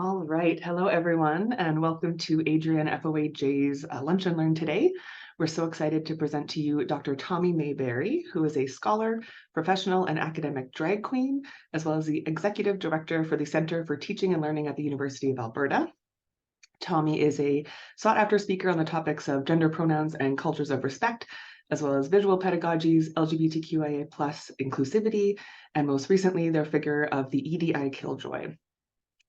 All right. Hello, everyone, and welcome to Adrian FOAJ's Lunch and Learn today. We're so excited to present to you Dr. Tommy Mayberry, who is a scholar, professional, and academic drag queen, as well as the executive director for the Center for Teaching and Learning at the University of Alberta. Tommy is a sought-after speaker on the topics of gender pronouns and cultures of respect, as well as visual pedagogies, LGBTQIA+ inclusivity, and most recently, their figure of the EDI Killjoy.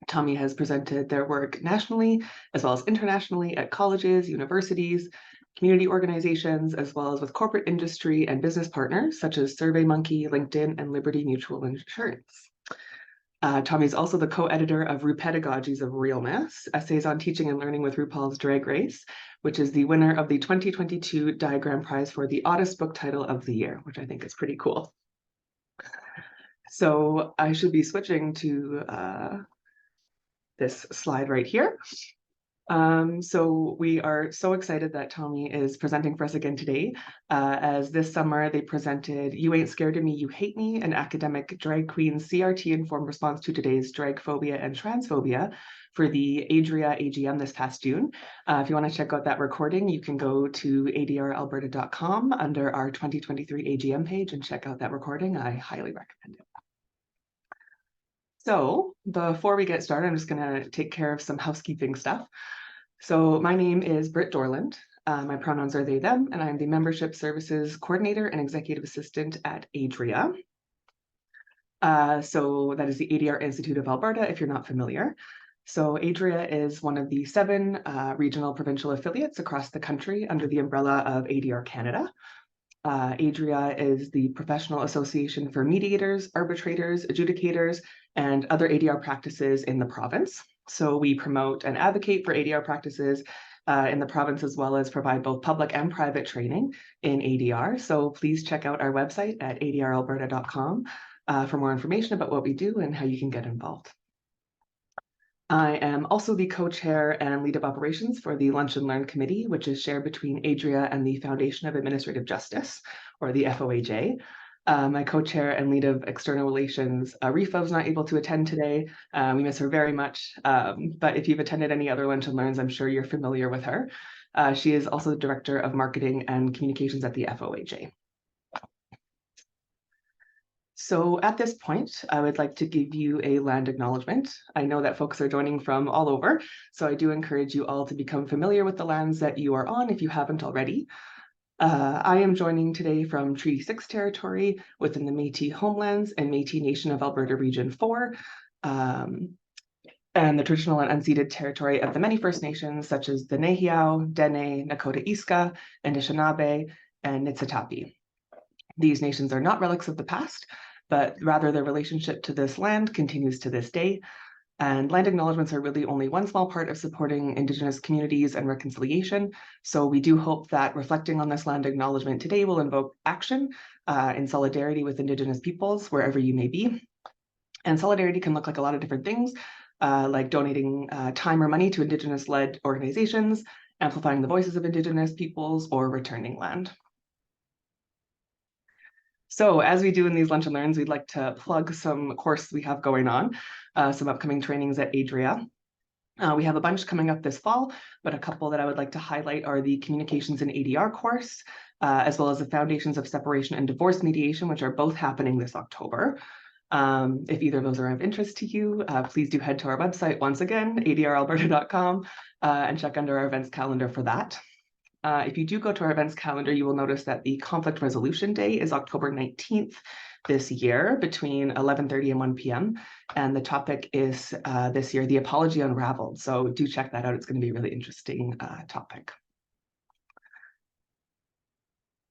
Tommy has presented their work nationally, as well as internationally at colleges, universities, community organizations, as well as with corporate industry and business partners, such as SurveyMonkey, LinkedIn, and Liberty Mutual Insurance. Tommy's also the co-editor of RuPedagogies of Realness, Essays on Teaching and Learning with RuPaul's Drag Race, which is the winner of the 2022 Diagram Prize for the oddest book title of the year, which I think is pretty cool. So I should be switching to this slide right here. So we are so excited that Tommy is presenting for us again today, as this summer they presented You Ain't Scared of Me, You Hate Me, an academic drag queen CRT-informed response to today's drag phobia and transphobia for the Adria AGM this past June. If you want to check out that recording, you can go to adralberta.com under our 2023 AGM page and check out that recording. I highly recommend it. So before we get started, I'm just going to take care of some housekeeping stuff. So my name is Britt Dorland. My pronouns are they, them, and I'm the Membership Services Coordinator and Executive Assistant at Adria. So that is the ADR Institute of Alberta, if you're not familiar. So Adria is one of the 7 regional provincial affiliates across the country under the umbrella of ADR Canada. Adria is the professional association for mediators, arbitrators, adjudicators, and other ADR practices in the province. So we promote and advocate for ADR practices in the province, as well as provide both public and private training in ADR. So please check out our website at adralberta.com for more information about what we do and how you can get involved. I am also the co-chair and lead of operations for the Lunch and Learn Committee, which is shared between Adria and the Foundation of Administrative Justice, or the FOAJ. My co-chair and lead of external relations, Rifa, was not able to attend today. We miss her very much, but if you've attended any other Lunch and Learns, I'm sure you're familiar with her. She is also the Director of Marketing and Communications at the FOAJ. So at this point, I would like to give you a land acknowledgement. I know that folks are joining from all over, so I do encourage you all to become familiar with the lands that you are on if you haven't already. I am joining today from Treaty 6 territory within the Métis Homelands and Métis Nation of Alberta Region 4, and the traditional and unceded territory of the many First Nations, such as the Nehiyaw, Dene, Nakota Iska, Anishinaabe, and Niitsitapi. These nations are not relics of the past, but rather their relationship to this land continues to this day. And land acknowledgements are really only one small part of supporting Indigenous communities and reconciliation. So we do hope that reflecting on this land acknowledgement today will invoke action in solidarity with Indigenous peoples, wherever you may be. And solidarity can look like a lot of different things, like donating time or money to Indigenous-led organizations, amplifying the voices of Indigenous peoples, or returning land. So as we do in these Lunch and Learns, we'd like to plug some courses we have going on, some upcoming trainings at Adria. We have a bunch coming up this fall, but a couple that I would like to highlight are the Communications in ADR course, as well as the Foundations of Separation and Divorce Mediation, which are both happening this October. If either of those are of interest to you, please do head to our website once again, adralberta.com, and check under our events calendar for that. If you do go to our events calendar, you will notice that the Conflict Resolution Day is October 19th this year between 11:30 and 1 p.m. And the topic is this year, the Apology Unraveled. So do check that out. It's going to be a really interesting topic.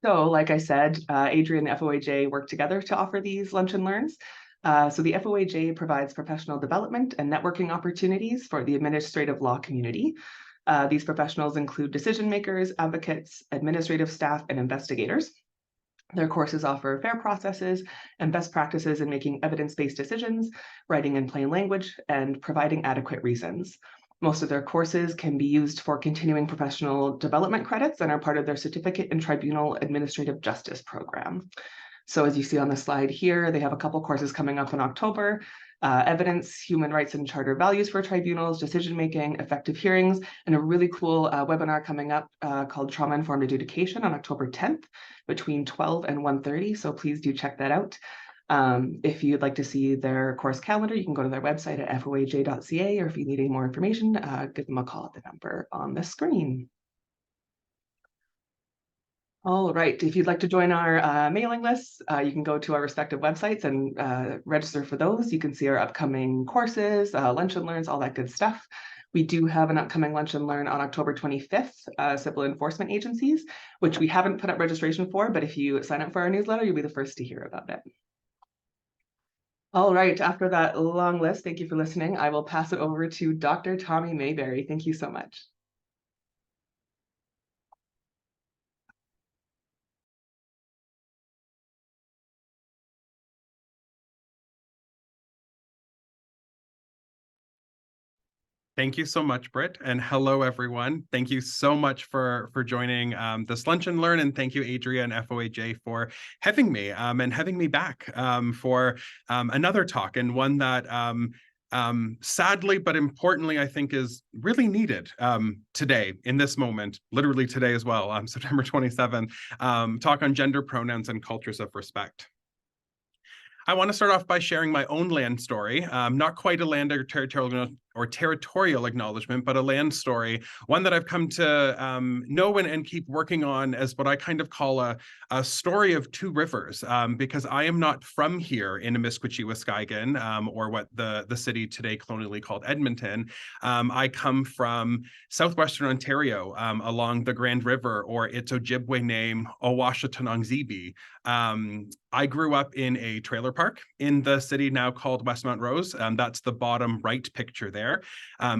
So like I said, Adria and the FOAJ work together to offer these Lunch and Learns. So the FOAJ provides professional development and networking opportunities for the administrative law community. These professionals include decision makers, advocates, administrative staff, and investigators. Their courses offer fair processes and best practices in making evidence-based decisions, writing in plain language, and providing adequate reasons. Most of their courses can be used for continuing professional development credits and are part of their Certificate in Tribunal Administrative Justice program. So as you see on the slide here, they have a couple courses coming up in October. evidence, human rights and charter values for tribunals, decision-making, effective hearings, and a really cool webinar coming up called Trauma-Informed Adjudication on October 10th between 12 and 1:30. So please do check that out. If you'd like to see their course calendar, you can go to their website at foaj.ca, or if you need any more information, give them a call at the number on the screen. All right, if you'd like to join our mailing lists, you can go to our respective websites and register for those. You can see our upcoming courses, lunch and learns, all that good stuff. We do have an upcoming lunch and learn on October 25th, civil enforcement agencies, which we haven't put up registration for, but if you sign up for our newsletter, you'll be the first to hear about it. All right, after that long list, thank you for listening. I will pass it over to Dr. Tommy Mayberry. Thank you so much. Thank you so much, Britt, and hello, everyone. Thank you so much for joining this Lunch and Learn, and thank you, Adria and FOAJ, for having me and having me back for another talk, and one that sadly but importantly, I think is really needed today, in this moment, literally today as well, September 27th, talk on gender pronouns and cultures of respect. I want to start off by sharing my own land story, not quite a land or territorial acknowledgement, but a land story, one that I've come to know and keep working on as what I kind of call a story of two rivers, because I am not from here in Amiskwaciwâskahikan, or what the city today colonially called Edmonton. I come from southwestern Ontario, along the Grand River, or its Ojibwe name, Owashatonongzibi. I grew up in a trailer park in the city now called Westmount Rose. That's the bottom right picture there.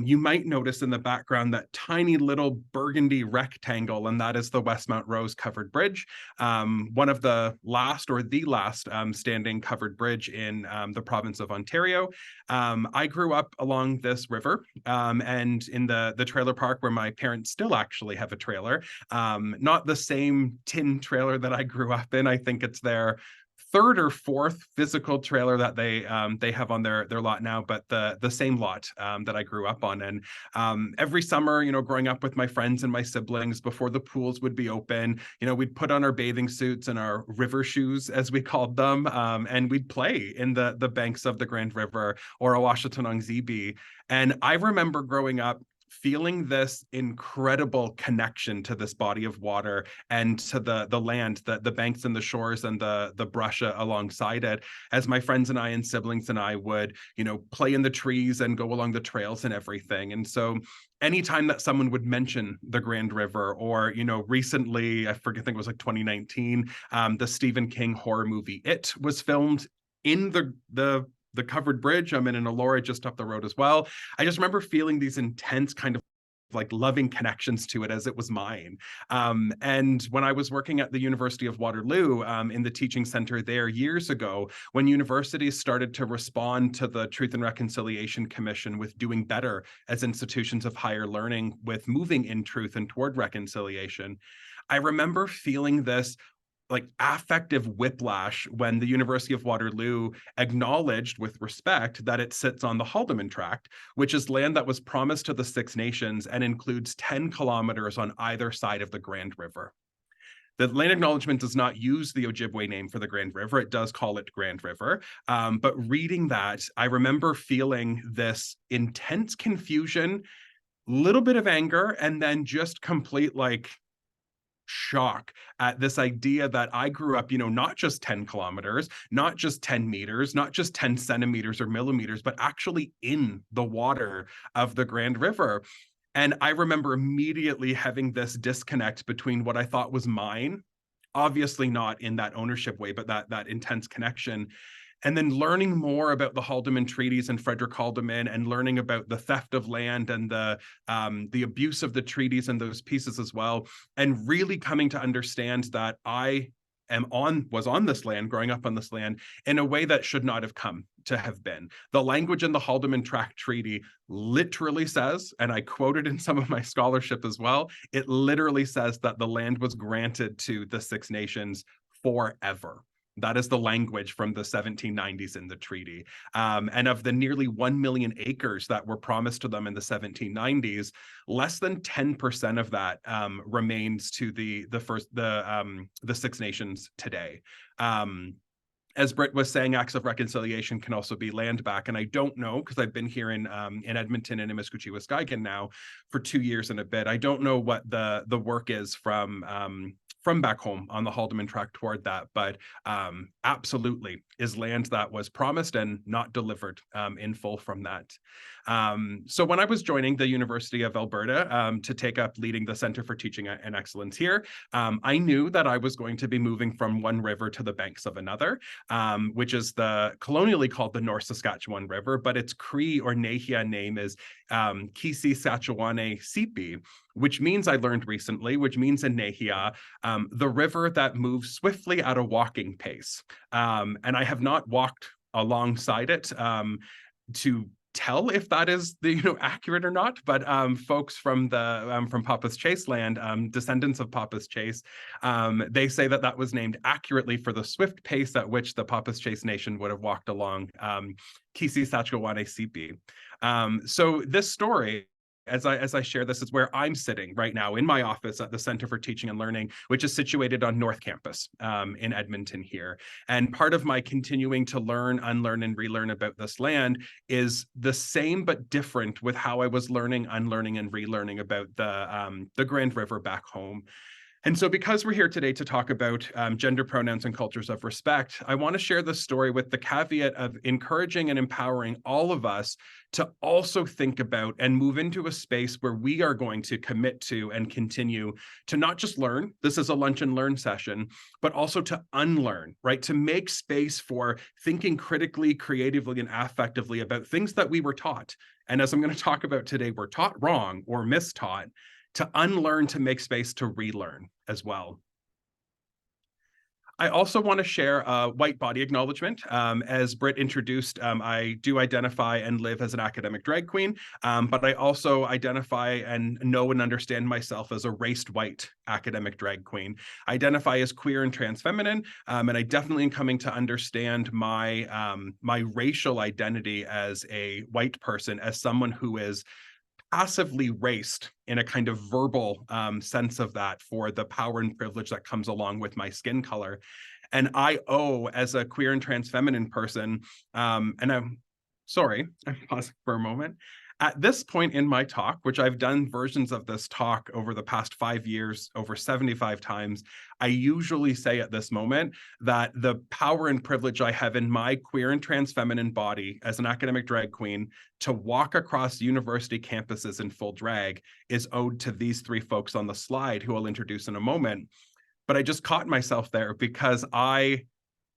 You might notice in the background that tiny little burgundy rectangle, and that is the Westmount Rose covered bridge, one of the last or the last standing covered bridge in the province of Ontario. I grew up along this river and in the trailer park where my parents still actually have a trailer. Not the same tin trailer that I grew up in. I think it's their third or fourth physical trailer that they have on their lot now, but the same lot that I grew up on. And every summer, growing up with my friends and my siblings, before the pools would be open, we'd put on our bathing suits and our river shoes, as we called them, and we'd play in the banks of the Grand River, or Owashatonongzibi. And I remember growing up feeling this incredible connection to this body of water and to the land, the banks and the shores and the brush alongside it, as my friends and I and siblings and I would, play in the trees and go along the trails and everything. And so anytime that someone would mention the Grand River, or, recently, I think it was like 2019, the Stephen King horror movie, It, was filmed in the covered bridge. I'm in an Elora just up the road as well. I just remember feeling these intense kind of like loving connections to it as it was mine. And when I was working at the University of Waterloo in the teaching center there years ago, when universities started to respond to the Truth and Reconciliation Commission with doing better as institutions of higher learning with moving in truth and toward reconciliation, I remember feeling this like affective whiplash when the University of Waterloo acknowledged with respect that it sits on the Haldimand Tract, which is land that was promised to the Six Nations and includes 10 kilometers on either side of the Grand River. The land acknowledgement does not use the Ojibwe name for the Grand River. It does call it Grand River. But reading that, I remember feeling this intense confusion, little bit of anger, and then just complete shock at this idea that I grew up, not just 10 kilometers, not just 10 meters, not just 10 centimeters or millimeters, but actually in the water of the Grand River. And I remember immediately having this disconnect between what I thought was mine, obviously not in that ownership way, but that intense connection. And then learning more about the Haldimand treaties and Frederick Haldimand, and learning about the theft of land and the abuse of the treaties and those pieces as well, and really coming to understand that I was on this land, growing up on this land, in a way that should not have come to have been. The language in the Haldimand Tract Treaty literally says, and I quoted in some of my scholarship as well, it literally says that the land was granted to the Six Nations forever. That is the language from the 1790s in the treaty. And of the nearly 1 million acres that were promised to them in the 1790s, less than 10% of that remains to the Six Nations today. As Britt was saying, acts of reconciliation can also be land back. And I don't know, because I've been here in Edmonton and Imiskuchi-Waskahikan now for 2 years and a bit. I don't know what the work is from back home on the Haldeman track toward that, but absolutely is land that was promised and not delivered in full from that. So when I was joining the University of Alberta to take up leading the Centre for Teaching and Excellence here, I knew that I was going to be moving from one river to the banks of another, which is the colonially called the North Saskatchewan River, but its Cree or Nehia name is Kisi Sachewane Sipi, which means, I learned recently, which means in Nehia, the river that moves swiftly at a walking pace. And I have not walked alongside it to tell if that is accurate or not, but folks from the from Papa's Chase land, descendants of Papa's Chase, they say that that was named accurately for the swift pace at which the Papa's Chase Nation would have walked along Kisi Sachewane Sipi. So this story, as I share this, is where I'm sitting right now in my office at the Center for Teaching and Learning, which is situated on North Campus in Edmonton here. And part of my continuing to learn, unlearn, and relearn about this land is the same but different with how I was learning, unlearning, and relearning about the Grand River back home. And so because we're here today to talk about gender pronouns and cultures of respect, I want to share this story with the caveat of encouraging and empowering all of us to also think about and move into a space where we are going to commit to and continue to not just learn, this is a lunch and learn session, but also to unlearn, right? To make space for thinking critically, creatively, and affectively about things that we were taught. And as I'm going to talk about today, we're taught wrong or mistaught, to unlearn, to make space to relearn as well. I also want to share a white body acknowledgement. As Britt introduced, I do identify and live as an academic drag queen, but I also identify and know and understand myself as a raced white academic drag queen. I identify as queer and trans feminine, and I definitely am coming to understand my my racial identity as a white person, as someone who is passively raced in a kind of verbal sense of that for the power and privilege that comes along with my skin color. And I owe, as a queer and trans feminine person, and I'm sorry, I'm pausing for a moment. At this point in my talk, which I've done versions of this talk over the past 5 years, over 75 times, I usually say at this moment that the power and privilege I have in my queer and trans feminine body as an academic drag queen to walk across university campuses in full drag is owed to these three folks on the slide, who I'll introduce in a moment. But I just caught myself there because I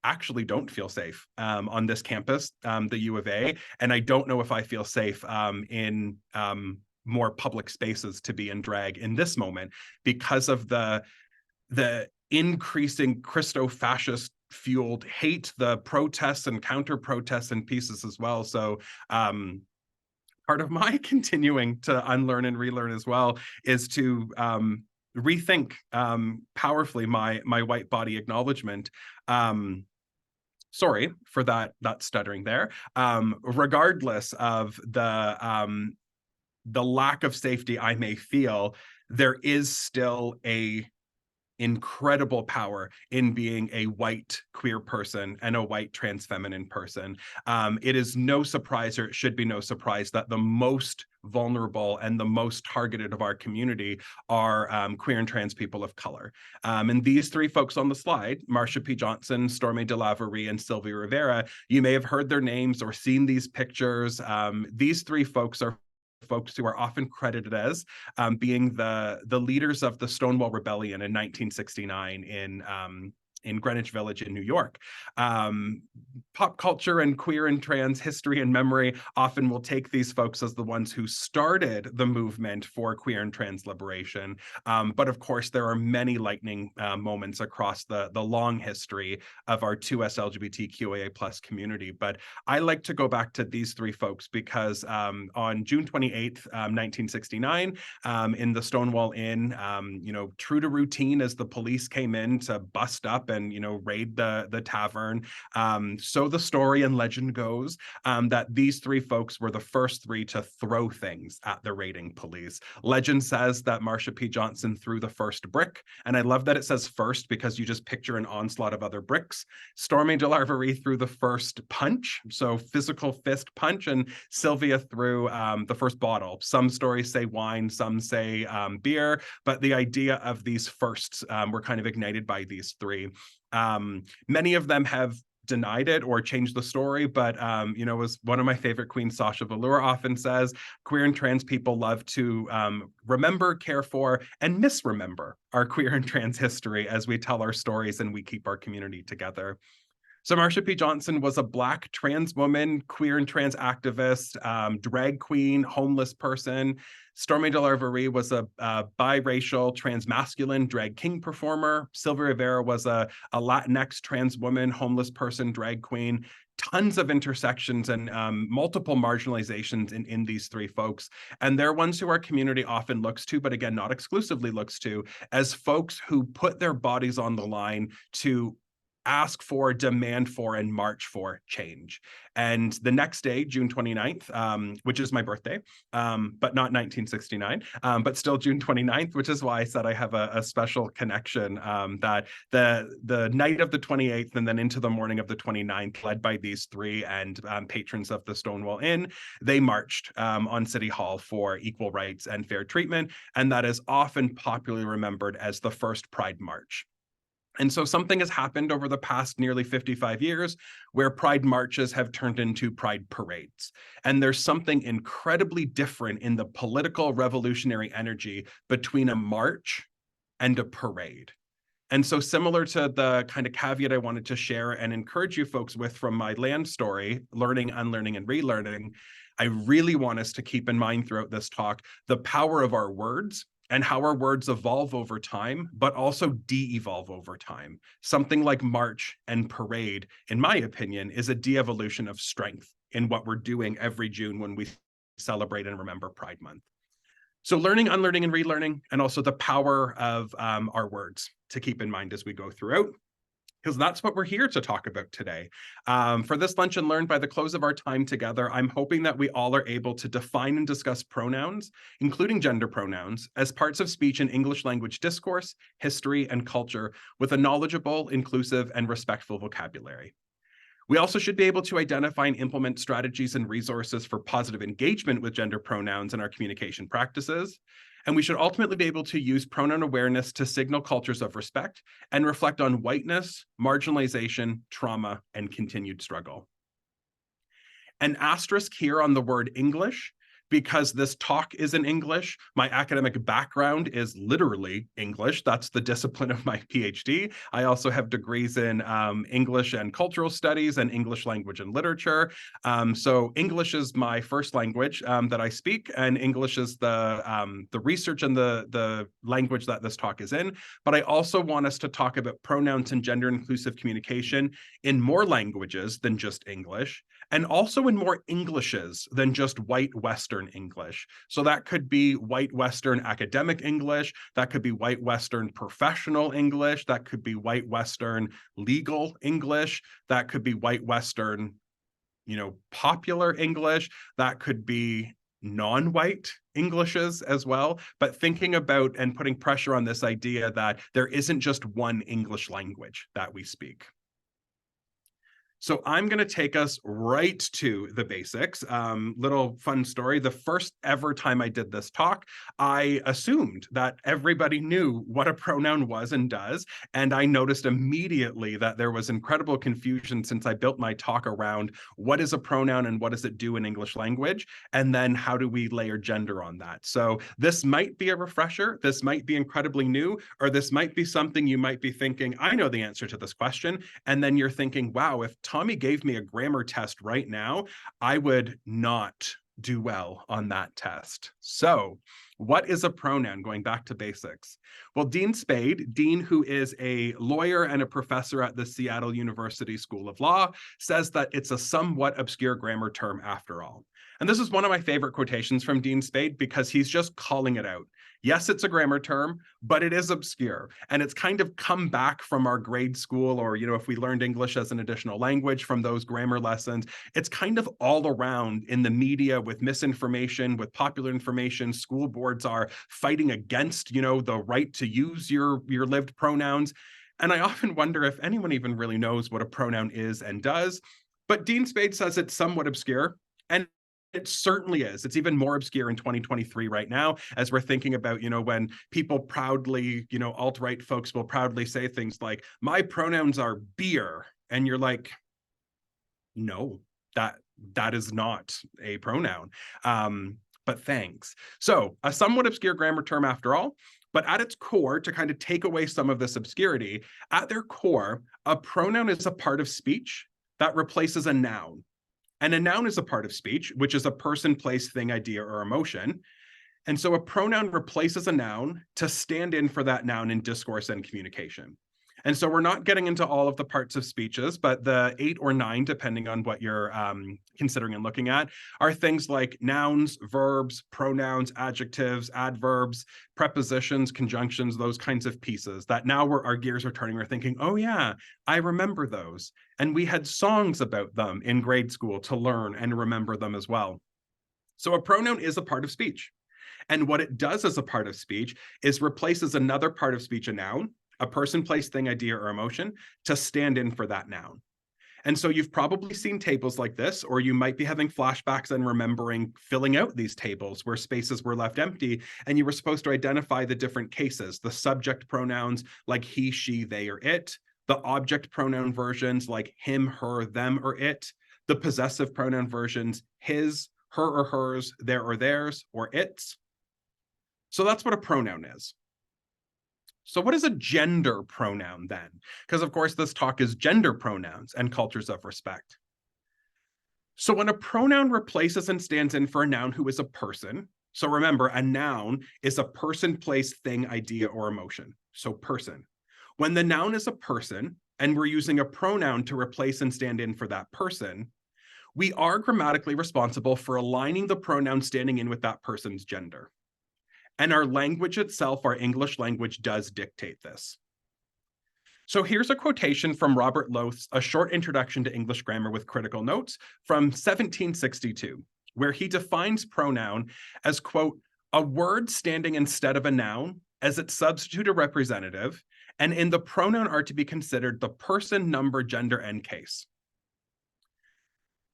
actually don't feel safe on this campus, the U of A, and I don't know if I feel safe in more public spaces to be in drag in this moment because of the increasing Christo-fascist fueled hate, the protests and counter protests and pieces as well. So part of my continuing to unlearn and relearn as well is to rethink powerfully my white body acknowledgement. Sorry for that stuttering there. Regardless of the lack of safety I may feel, there is still a incredible power in being a white queer person and a white trans feminine person. It is no surprise, or it should be no surprise, that the most vulnerable and the most targeted of our community are queer and trans people of color. And these three folks on the slide, Marsha P. Johnson, Stormy DeLaverie, and Sylvia Rivera, you may have heard their names or seen these pictures. These three folks are folks who are often credited as being the leaders of the Stonewall Rebellion in 1969 in Greenwich Village in New York. Pop culture and queer and trans history and memory often will take these folks as the ones who started the movement for queer and trans liberation. But of course, there are many lightning moments across the long history of our 2S LGBTQIA+ community. But I like to go back to these three folks because on June 28th, 1969, in the Stonewall Inn, true to routine, as the police came in to bust up and, raid the tavern. So the story and legend goes that these three folks were the first three to throw things at the raiding police. Legend says that Marsha P. Johnson threw the first brick, and I love that it says first because you just picture an onslaught of other bricks. Stormy DeLarverie threw the first punch, so physical fist punch, and Sylvia threw the first bottle. Some stories say wine, some say beer, but the idea of these firsts were kind of ignited by these three. Many of them have denied it or changed the story, but as one of my favorite queens, Sasha Velour, often says, queer and trans people love to remember, care for, and misremember our queer and trans history as we tell our stories and we keep our community together. So Marsha P. Johnson was a Black trans woman, queer and trans activist, drag queen, homeless person. Stormy DeLarverie was a biracial, transmasculine drag king performer. Sylvia Rivera was a Latinx trans woman, homeless person, drag queen. Tons of intersections and multiple marginalizations in these three folks. And they're ones who our community often looks to, but again, not exclusively looks to, as folks who put their bodies on the line to ask for, demand for, and march for change. And the next day, June 29th, which is my birthday, but not 1969, but still June 29th, which is why I said I have a special connection, that the night of the 28th and then into the morning of the 29th, led by these three and patrons of the Stonewall Inn, they marched on City Hall for equal rights and fair treatment. And that is often popularly remembered as the first Pride March. And so something has happened over the past nearly 55 years where Pride marches have turned into Pride parades. And there's something incredibly different in the political revolutionary energy between a march and a parade. And so similar to the kind of caveat I wanted to share and encourage you folks with from my land story, learning, unlearning, and relearning, I really want us to keep in mind throughout this talk the power of our words and how our words evolve over time, but also de-evolve over time. Something like march and parade, in my opinion, is a de-evolution of strength in what we're doing every June when we celebrate and remember Pride Month. So learning, unlearning, and relearning, and also the power of our words to keep in mind as we go throughout, because that's what we're here to talk about today. For this Lunch and Learn, by the close of our time together, I'm hoping that we all are able to define and discuss pronouns, including gender pronouns, as parts of speech and English language discourse, history, and culture with a knowledgeable, inclusive, and respectful vocabulary. We also should be able to identify and implement strategies and resources for positive engagement with gender pronouns in our communication practices. And we should ultimately be able to use pronoun awareness to signal cultures of respect and reflect on whiteness, marginalization, trauma, and continued struggle. An asterisk here on the word English, because this talk is in English. My academic background is literally English. That's the discipline of my PhD. I also have degrees in English and cultural studies and English language and literature. So English is my first language that I speak, and English is the research and the language that this talk is in. But I also want us to talk about pronouns and gender inclusive communication in more languages than just English, and also in more Englishes than just white Western English. So that could be white Western academic English, that could be white Western professional English, that could be white Western legal English, that could be white Western, popular English, that could be non-white Englishes as well, but thinking about and putting pressure on this idea that there isn't just one English language that we speak. So I'm going to take us right to the basics. Little fun story. The first ever time I did this talk, I assumed that everybody knew what a pronoun was and does. And I noticed immediately that there was incredible confusion since I built my talk around what is a pronoun and what does it do in English language? And then how do we layer gender on that? So this might be a refresher. This might be incredibly new, or this might be something you might be thinking, I know the answer to this question. And then you're thinking, wow, if Tommy gave me a grammar test right now, I would not do well on that test. So what is a pronoun, going back to basics? Well, Dean Spade, Dean, who is a lawyer and a professor at the Seattle University School of Law, says that it's a somewhat obscure grammar term after all. And this is one of my favorite quotations from Dean Spade because he's just calling it out. Yes, it's a grammar term, but it is obscure. And it's kind of come back from our grade school, or, if we learned English as an additional language from those grammar lessons, it's kind of all around in the media with misinformation, with popular information. School boards are fighting against, the right to use your lived pronouns. And I often wonder if anyone even really knows what a pronoun is and does. But Dean Spade says it's somewhat obscure. And it certainly is. It's even more obscure in 2023 right now, as we're thinking about, when people proudly, alt-right folks will proudly say things like, my pronouns are beer. And you're like, no, that is not a pronoun. But thanks. So a somewhat obscure grammar term after all, but at its core, to kind of take away some of this obscurity, at their core, a pronoun is a part of speech that replaces a noun. And a noun is a part of speech, which is a person, place, thing, idea, or emotion. And so a pronoun replaces a noun to stand in for that noun in discourse and communication. And so we're not getting into all of the parts of speeches, but the 8 or 9, depending on what you're considering and looking at, are things like nouns, verbs, pronouns, adjectives, adverbs, prepositions, conjunctions, those kinds of pieces that now our gears are turning. We're thinking, oh yeah, I remember those. And we had songs about them in grade school to learn and remember them as well. So a pronoun is a part of speech. And what it does as a part of speech is replaces another part of speech, a noun, a person, place, thing, idea, or emotion, to stand in for that noun. And so you've probably seen tables like this, or you might be having flashbacks and remembering filling out these tables where spaces were left empty, and you were supposed to identify the different cases, the subject pronouns like he, she, they, or it, the object pronoun versions like him, her, them, or it, the possessive pronoun versions, his, her or hers, their or theirs, or its. So that's what a pronoun is. So what is a gender pronoun then? Because of course this talk is gender pronouns and cultures of respect. So when a pronoun replaces and stands in for a noun who is a person, so remember, a noun is a person, place, thing, idea, or emotion. So person. When the noun is a person and we're using a pronoun to replace and stand in for that person, we are grammatically responsible for aligning the pronoun standing in with that person's gender. And our language itself, our English language, does dictate this. So here's a quotation from Robert Loth's A Short Introduction to English Grammar with Critical Notes from 1762, where he defines pronoun as, quote, a word standing instead of a noun as its substitute or representative, and in the pronoun are to be considered the person, number, gender, and case.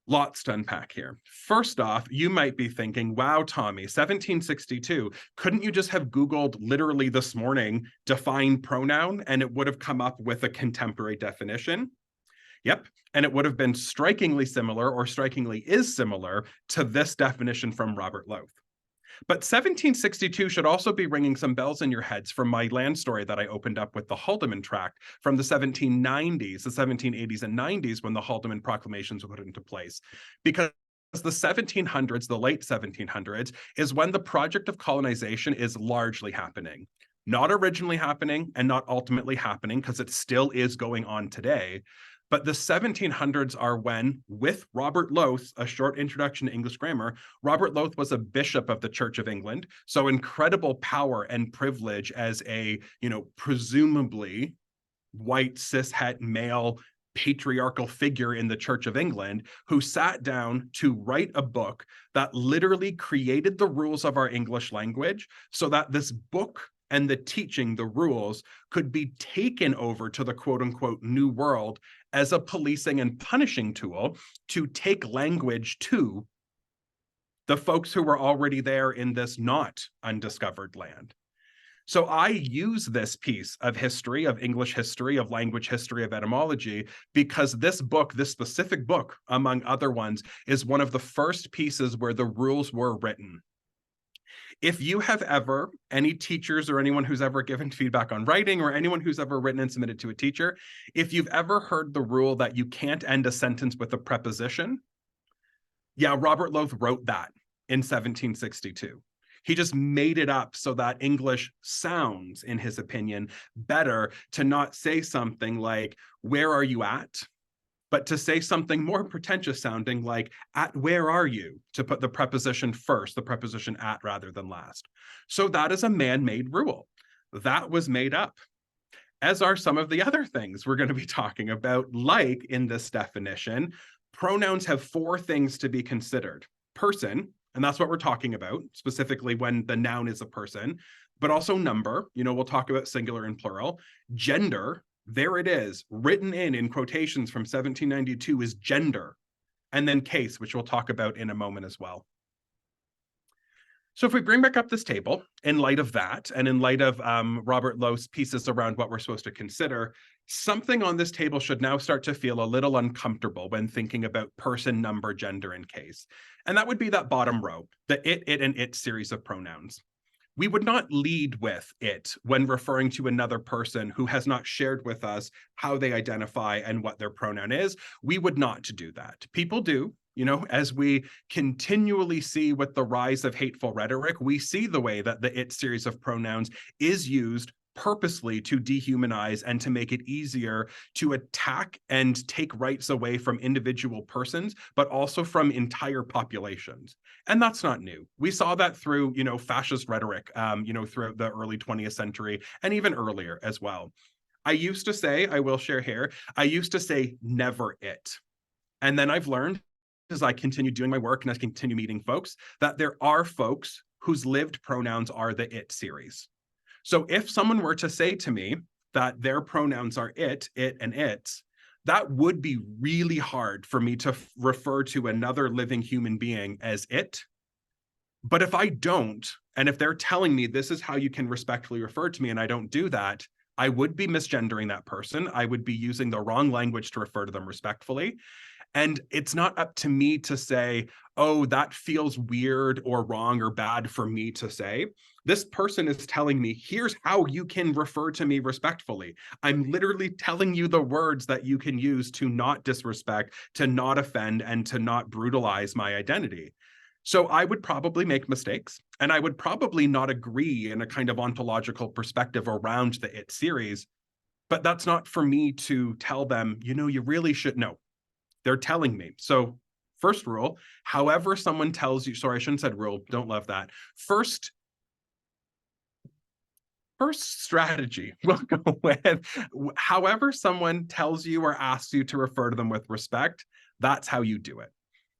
Lots to unpack here. First off, you might be thinking, wow, Tommy, 1762, couldn't you just have Googled literally this morning, define pronoun, and it would have come up with a contemporary definition? Yep, and it would have been strikingly similar, or strikingly is similar, to this definition from Robert Loth. But 1762 should also be ringing some bells in your heads from my land story that I opened up with the Haldeman Tract from the 1790s, the 1780s and 90s, when the Haldeman proclamations were put into place. Because the 1700s, the late 1700s, is when the project of colonization is largely happening. Not originally happening and not ultimately happening, because it still is going on today. But the 1700s are when, with Robert Loth, A Short Introduction to English Grammar, Robert Loth was a bishop of the Church of England, so incredible power and privilege as a, presumably white, cishet, male, patriarchal figure in the Church of England, who sat down to write a book that literally created the rules of our English language, so that this book and the teaching, the rules, could be taken over to the quote-unquote new world as a policing and punishing tool to take language to the folks who were already there in this not undiscovered land. So I use this piece of history, of English history, of language history, of etymology, because this book, this specific book, among other ones, is one of the first pieces where the rules were written. If you have ever, any teachers or anyone who's ever given feedback on writing, or anyone who's ever written and submitted to a teacher, if you've ever heard the rule that you can't end a sentence with a preposition, yeah, Robert Loth wrote that in 1762. He just made it up so that English sounds, in his opinion, better to not say something like, where are you at? but to say something more pretentious sounding like at where are you, to put the preposition first, the preposition at rather than last. So that is a man-made rule. That was made up, as are some of the other things we're going to be talking about. Like in this definition, pronouns have 4 things to be considered. Person, and that's what we're talking about, specifically when the noun is a person, but also number, we'll talk about singular and plural. Gender, there it is, written in quotations from 1792 is gender. And then case, which we'll talk about in a moment as well. So if we bring back up this table, in light of that, and in light of Robert Lowe's pieces around what we're supposed to consider, something on this table should now start to feel a little uncomfortable when thinking about person, number, gender, and case. And that would be that bottom row, the it, and it series of pronouns. We would not lead with it when referring to another person who has not shared with us how they identify and what their pronoun is. We would not do that. People do. As we continually see with the rise of hateful rhetoric, we see the way that the it series of pronouns is used purposely to dehumanize and to make it easier to attack and take rights away from individual persons, but also from entire populations. And that's not new. We saw that through, fascist rhetoric, throughout the early 20th century and even earlier as well. I used to say, I will share here, I used to say never it. And then I've learned, as I continue doing my work and as I continue meeting folks, that there are folks whose lived pronouns are the it series. So if someone were to say to me that their pronouns are it, and its, that would be really hard for me to refer to another living human being as it. But if I don't, and if they're telling me this is how you can respectfully refer to me, and I don't do that, I would be misgendering that person. I would be using the wrong language to refer to them respectfully. And it's not up to me to say, oh, that feels weird or wrong or bad for me to say. This person is telling me, here's how you can refer to me respectfully. I'm literally telling you the words that you can use to not disrespect, to not offend, and to not brutalize my identity. So I would probably make mistakes, and I would probably not agree in a kind of ontological perspective around the it series, but that's not for me to tell them, you really should know. They're telling me. So first rule, however someone tells you, sorry, I shouldn't have said rule, don't love that. First strategy, we'll go with, however someone tells you or asks you to refer to them with respect, that's how you do it.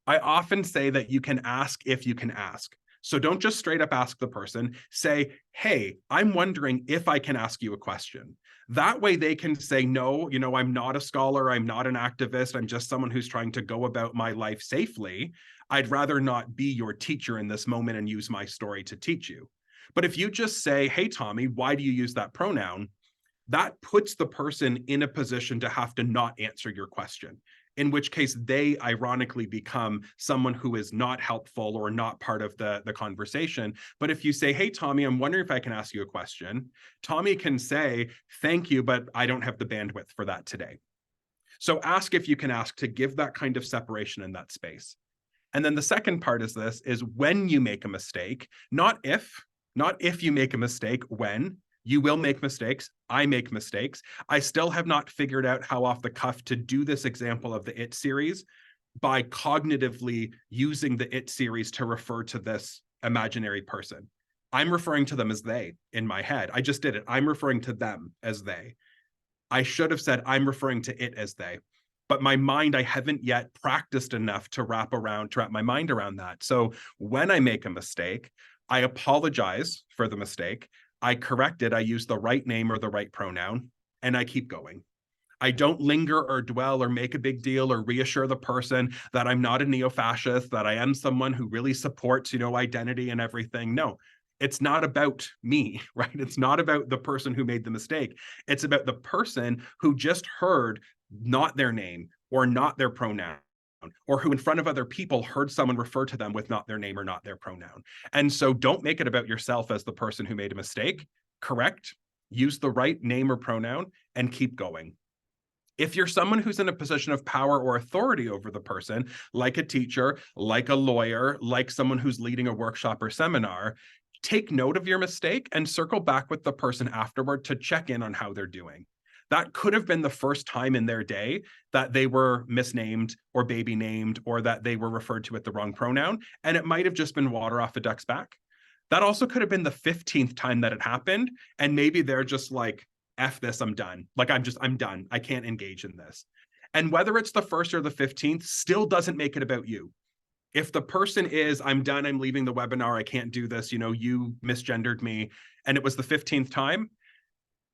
I often say that you can ask if you can ask. So don't just straight up ask the person, say, hey, I'm wondering if I can ask you a question. That way they can say, no, I'm not a scholar, I'm not an activist, I'm just someone who's trying to go about my life safely. I'd rather not be your teacher in this moment and use my story to teach you. But if you just say, hey, Tommy, why do you use that pronoun? That puts the person in a position to have to not answer your question, in which case they ironically become someone who is not helpful or not part of the conversation. But if you say, hey, Tommy, I'm wondering if I can ask you a question, Tommy can say, thank you, but I don't have the bandwidth for that today. So ask if you can ask, to give that kind of separation in that space. And then the second part is this, is when you make a mistake, not if you make a mistake, when. You will make mistakes. I make mistakes. I still have not figured out how off the cuff to do this example of the it series by cognitively using the it series to refer to this imaginary person. I'm referring to them as they in my head. I just did it. I'm referring to them as they. I should have said I'm referring to it as they. But my mind, I haven't yet practiced enough to wrap my mind around that. So when I make a mistake, I apologize for the mistake. I correct it, I use the right name or the right pronoun, and I keep going. I don't linger or dwell or make a big deal or reassure the person that I'm not a neo-fascist, that I am someone who really supports, identity and everything. No, it's not about me, right? It's not about the person who made the mistake. It's about the person who just heard not their name or not their pronoun, or who in front of other people heard someone refer to them with not their name or not their pronoun. And so don't make it about yourself as the person who made a mistake. Correct, use the right name or pronoun, and keep going. If you're someone who's in a position of power or authority over the person, like a teacher, like a lawyer, like someone who's leading a workshop or seminar, take note of your mistake and circle back with the person afterward to check in on how they're doing. That could have been the first time in their day that they were misnamed or baby named, or that they were referred to with the wrong pronoun. And it might have just been water off a duck's back. That also could have been the 15th time that it happened. And maybe they're just like, F this, I'm done. Like, I'm done. I can't engage in this. And whether it's the first or the 15th still doesn't make it about you. If the person is, I'm done, I'm leaving the webinar, I can't do this, you misgendered me, and it was the 15th time,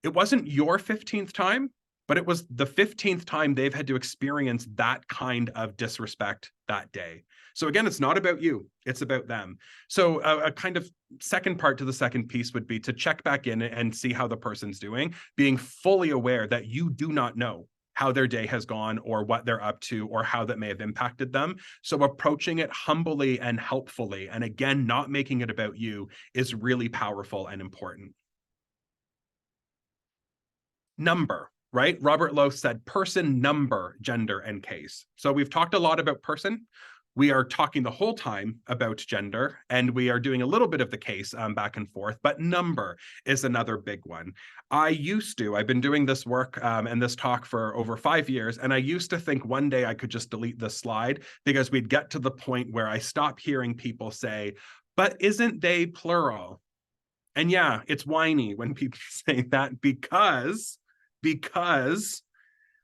it wasn't your 15th time, but it was the 15th time they've had to experience that kind of disrespect that day. So again, it's not about you, it's about them. So a kind of second part to the second piece would be to check back in and see how the person's doing, being fully aware that you do not know how their day has gone or what they're up to or how that may have impacted them. So approaching it humbly and helpfully, and again, not making it about you, is really powerful and important. Number, right? Robert Lowe said person, number, gender, and case. So we've talked a lot about person. We are talking the whole time about gender, and we are doing a little bit of the case back and forth, but number is another big one. I've been doing this work and this talk for over 5 years, and I used to think one day I could just delete this slide because we'd get to the point where I stop hearing people say, but isn't they plural? And yeah, it's whiny when people say that because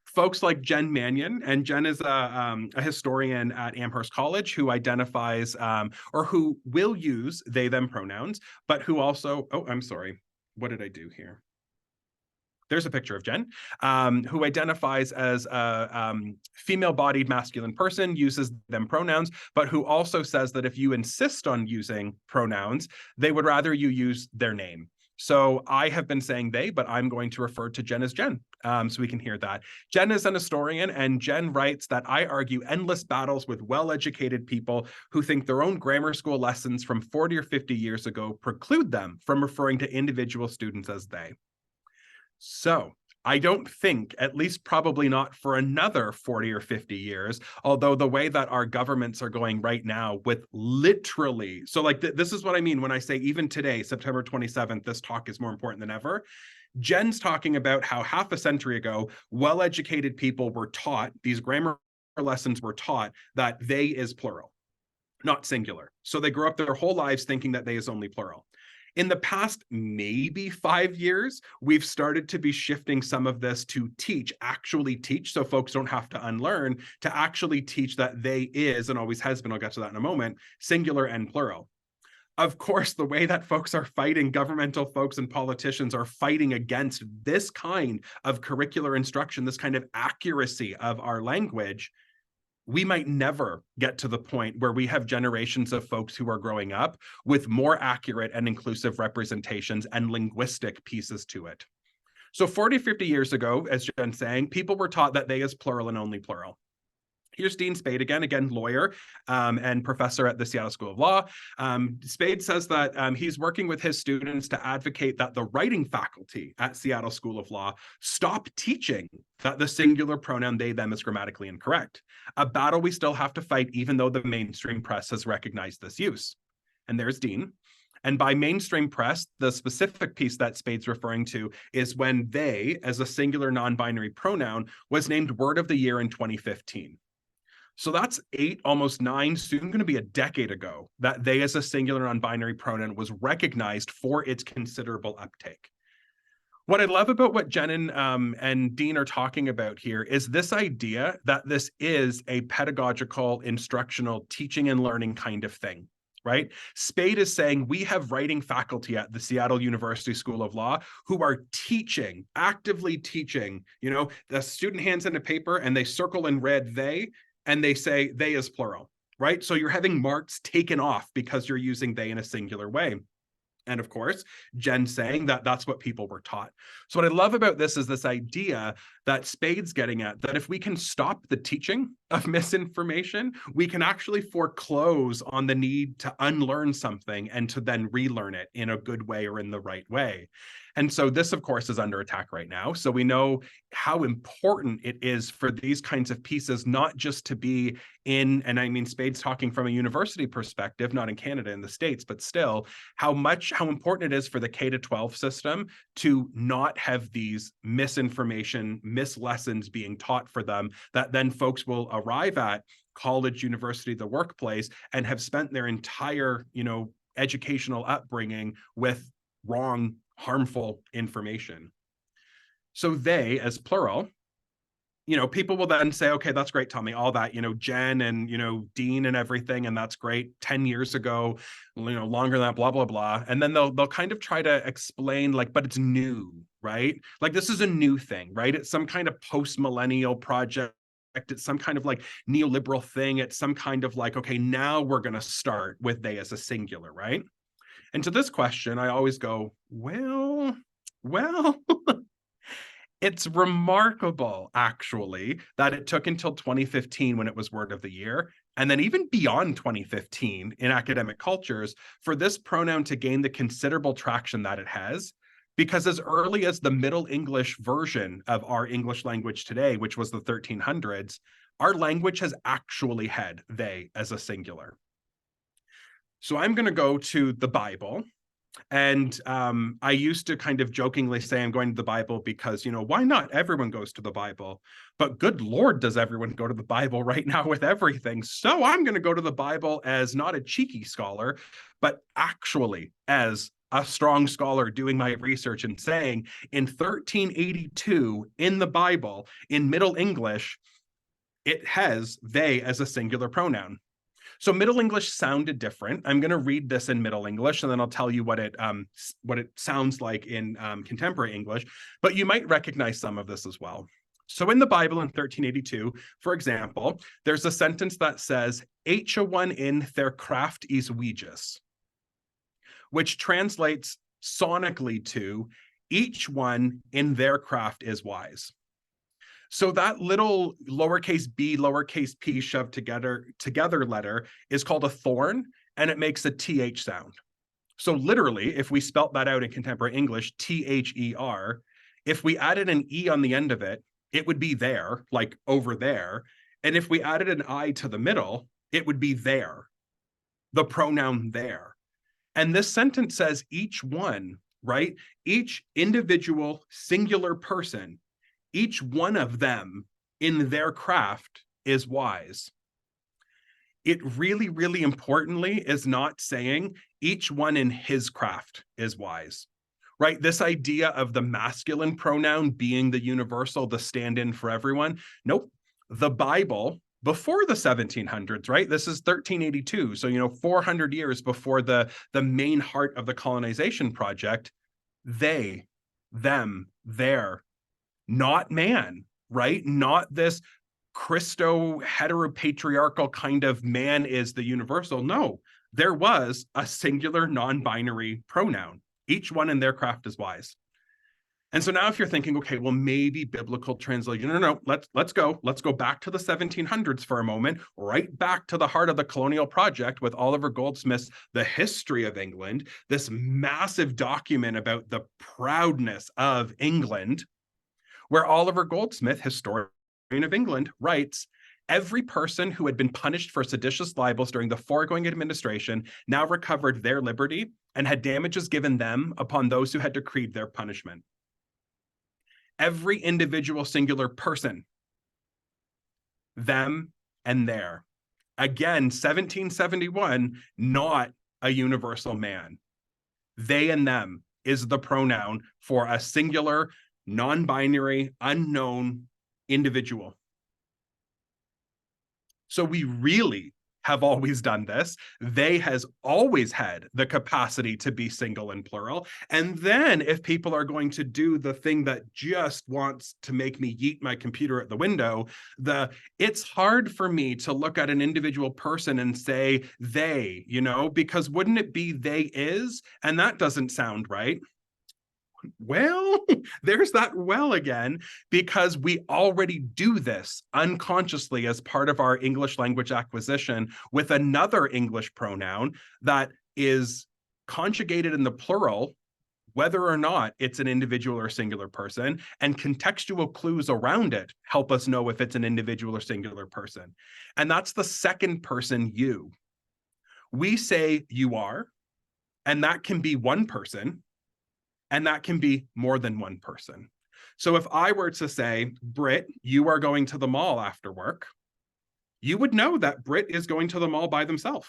folks like Jen Mannion, and Jen is a historian at Amherst College who identifies or who will use they, them pronouns, but who also, oh, I'm sorry, what did I do here? There's a picture of Jen, who identifies as a female-bodied masculine person, uses them pronouns, but who also says that if you insist on using pronouns, they would rather you use their name. So I have been saying they, but I'm going to refer to Jen as Jen, so we can hear that. Jen is an historian, and Jen writes that I argue endless battles with well-educated people who think their own grammar school lessons from 40 or 50 years ago preclude them from referring to individual students as they. So I don't think, at least probably not for another 40 or 50 years, although the way that our governments are going right now with literally, so like this is what I mean when I say even today, September 27th, this talk is more important than ever. Jen's talking about how half a century ago, well-educated people were taught, these grammar lessons were taught that they is plural, not singular. So they grew up their whole lives thinking that they is only plural. In the past, maybe 5 years, we've started to be shifting some of this to actually teach, so folks don't have to unlearn, to actually teach that they is, and always has been, I'll get to that in a moment, singular and plural. Of course, the way that folks are fighting, governmental folks and politicians are fighting against this kind of curricular instruction, this kind of accuracy of our language, we might never get to the point where we have generations of folks who are growing up with more accurate and inclusive representations and linguistic pieces to it. So 40, 50 years ago, as Jen's saying, people were taught that they is plural and only plural. Here's Dean Spade again, lawyer and professor at the Seattle School of Law. Spade says that he's working with his students to advocate that the writing faculty at Seattle School of Law stop teaching that the singular pronoun they, them is grammatically incorrect. A battle we still have to fight, even though the mainstream press has recognized this use. And there's Dean. And by mainstream press, the specific piece that Spade's referring to is when they, as a singular non-binary pronoun, was named Word of the Year in 2015. So that's 8, almost 9, soon going to be a decade ago, that they as a singular non-binary pronoun was recognized for its considerable uptake. What I love about what Jen and Dean are talking about here is this idea that this is a pedagogical, instructional, teaching and learning kind of thing, right? Spade is saying we have writing faculty at the Seattle University School of Law who are teaching, actively teaching, the student hands in a paper and they circle in red they, and they say they is plural, right? So you're having marks taken off because you're using they in a singular way. And of course, Jen saying that that's what people were taught. So what I love about this is this idea that Spade's getting at, that if we can stop the teaching of misinformation, we can actually foreclose on the need to unlearn something and to then relearn it in a good way or in the right way. And so this, of course, is under attack right now. So we know how important it is for these kinds of pieces, not just to be in, and I mean, Spade's talking from a university perspective, not in Canada, in the States, but still, how important it is for the K-12 system to not have these misinformation, mislessons being taught for them that then folks will arrive at college, university, the workplace, and have spent their entire, educational upbringing with wrong, harmful information. So they, as plural, people will then say, okay, that's great, Tommy, all that, Jen and, Dean and everything, and that's great. 10 years ago, longer than that, blah, blah, blah. And then they'll kind of try to explain, like, but it's new, right? Like, this is a new thing, right? It's some kind of post-millennial project. It's some kind of like neoliberal thing. It's some kind of like, okay, now we're going to start with they as a singular, right? And to this question, I always go, well, it's remarkable, actually, that it took until 2015 when it was Word of the Year, and then even beyond 2015 in academic cultures, for this pronoun to gain the considerable traction that it has. Because as early as the Middle English version of our English language today, which was the 1300s, our language has actually had they as a singular. So I'm going to go to the Bible. And I used to kind of jokingly say I'm going to the Bible because, why not? Everyone goes to the Bible. But good Lord, does everyone go to the Bible right now with everything? So I'm going to go to the Bible as not a cheeky scholar, but actually as a strong scholar doing my research and saying in 1382 in the Bible, in Middle English, it has they as a singular pronoun. So Middle English sounded different. I'm going to read this in Middle English, and then I'll tell you what it sounds like in contemporary English. But you might recognize some of this as well. So in the Bible in 1382, for example, there's a sentence that says, "Each one in their craft is weegus," which translates sonically to "each one in their craft is wise." So that little lowercase b, lowercase p shoved together letter is called a thorn, and it makes a th sound. So literally, if we spelt that out in contemporary English, T-H-E-R, if we added an E on the end of it, it would be there, like over there. And if we added an I to the middle, it would be there, the pronoun there. And this sentence says each one, right? Each individual singular person, each one of them in their craft is wise. It really, really importantly is not saying each one in his craft is wise, right? This idea of the masculine pronoun being the universal, the stand-in for everyone. Nope. The Bible before the 1700s, right? This is 1382. So, 400 years before the main heart of the colonization project, they, them, their, not man, right? Not this Christo heteropatriarchal kind of man is the universal. No, there was a singular non-binary pronoun. Each one in their craft is wise. And so now if you're thinking, okay, well, maybe biblical translation, no, let's go back to the 1700s for a moment, right back to the heart of the colonial project with Oliver Goldsmith's The History of England, this massive document about the proudness of England, where Oliver Goldsmith, historian of England, writes, "Every person who had been punished for seditious libels during the foregoing administration now recovered their liberty and had damages given them upon those who had decreed their punishment." Every individual singular person, them and their. Again, 1771, not a universal man. They and them is the pronoun for a singular, non-binary, unknown individual. So we really have always done this. They has always had the capacity to be single and plural. And then if people are going to do the thing that just wants to make me yeet my computer at the window, it's hard for me to look at an individual person and say they, because wouldn't it be they is? And that doesn't sound right. Well, there's that well again, because we already do this unconsciously as part of our English language acquisition with another English pronoun that is conjugated in the plural, whether or not it's an individual or singular person, and contextual clues around it help us know if it's an individual or singular person. And that's the second person you. We say you are, and that can be one person, and that can be more than one person. So if I were to say, Britt, you are going to the mall after work, you would know that Britt is going to the mall by themselves.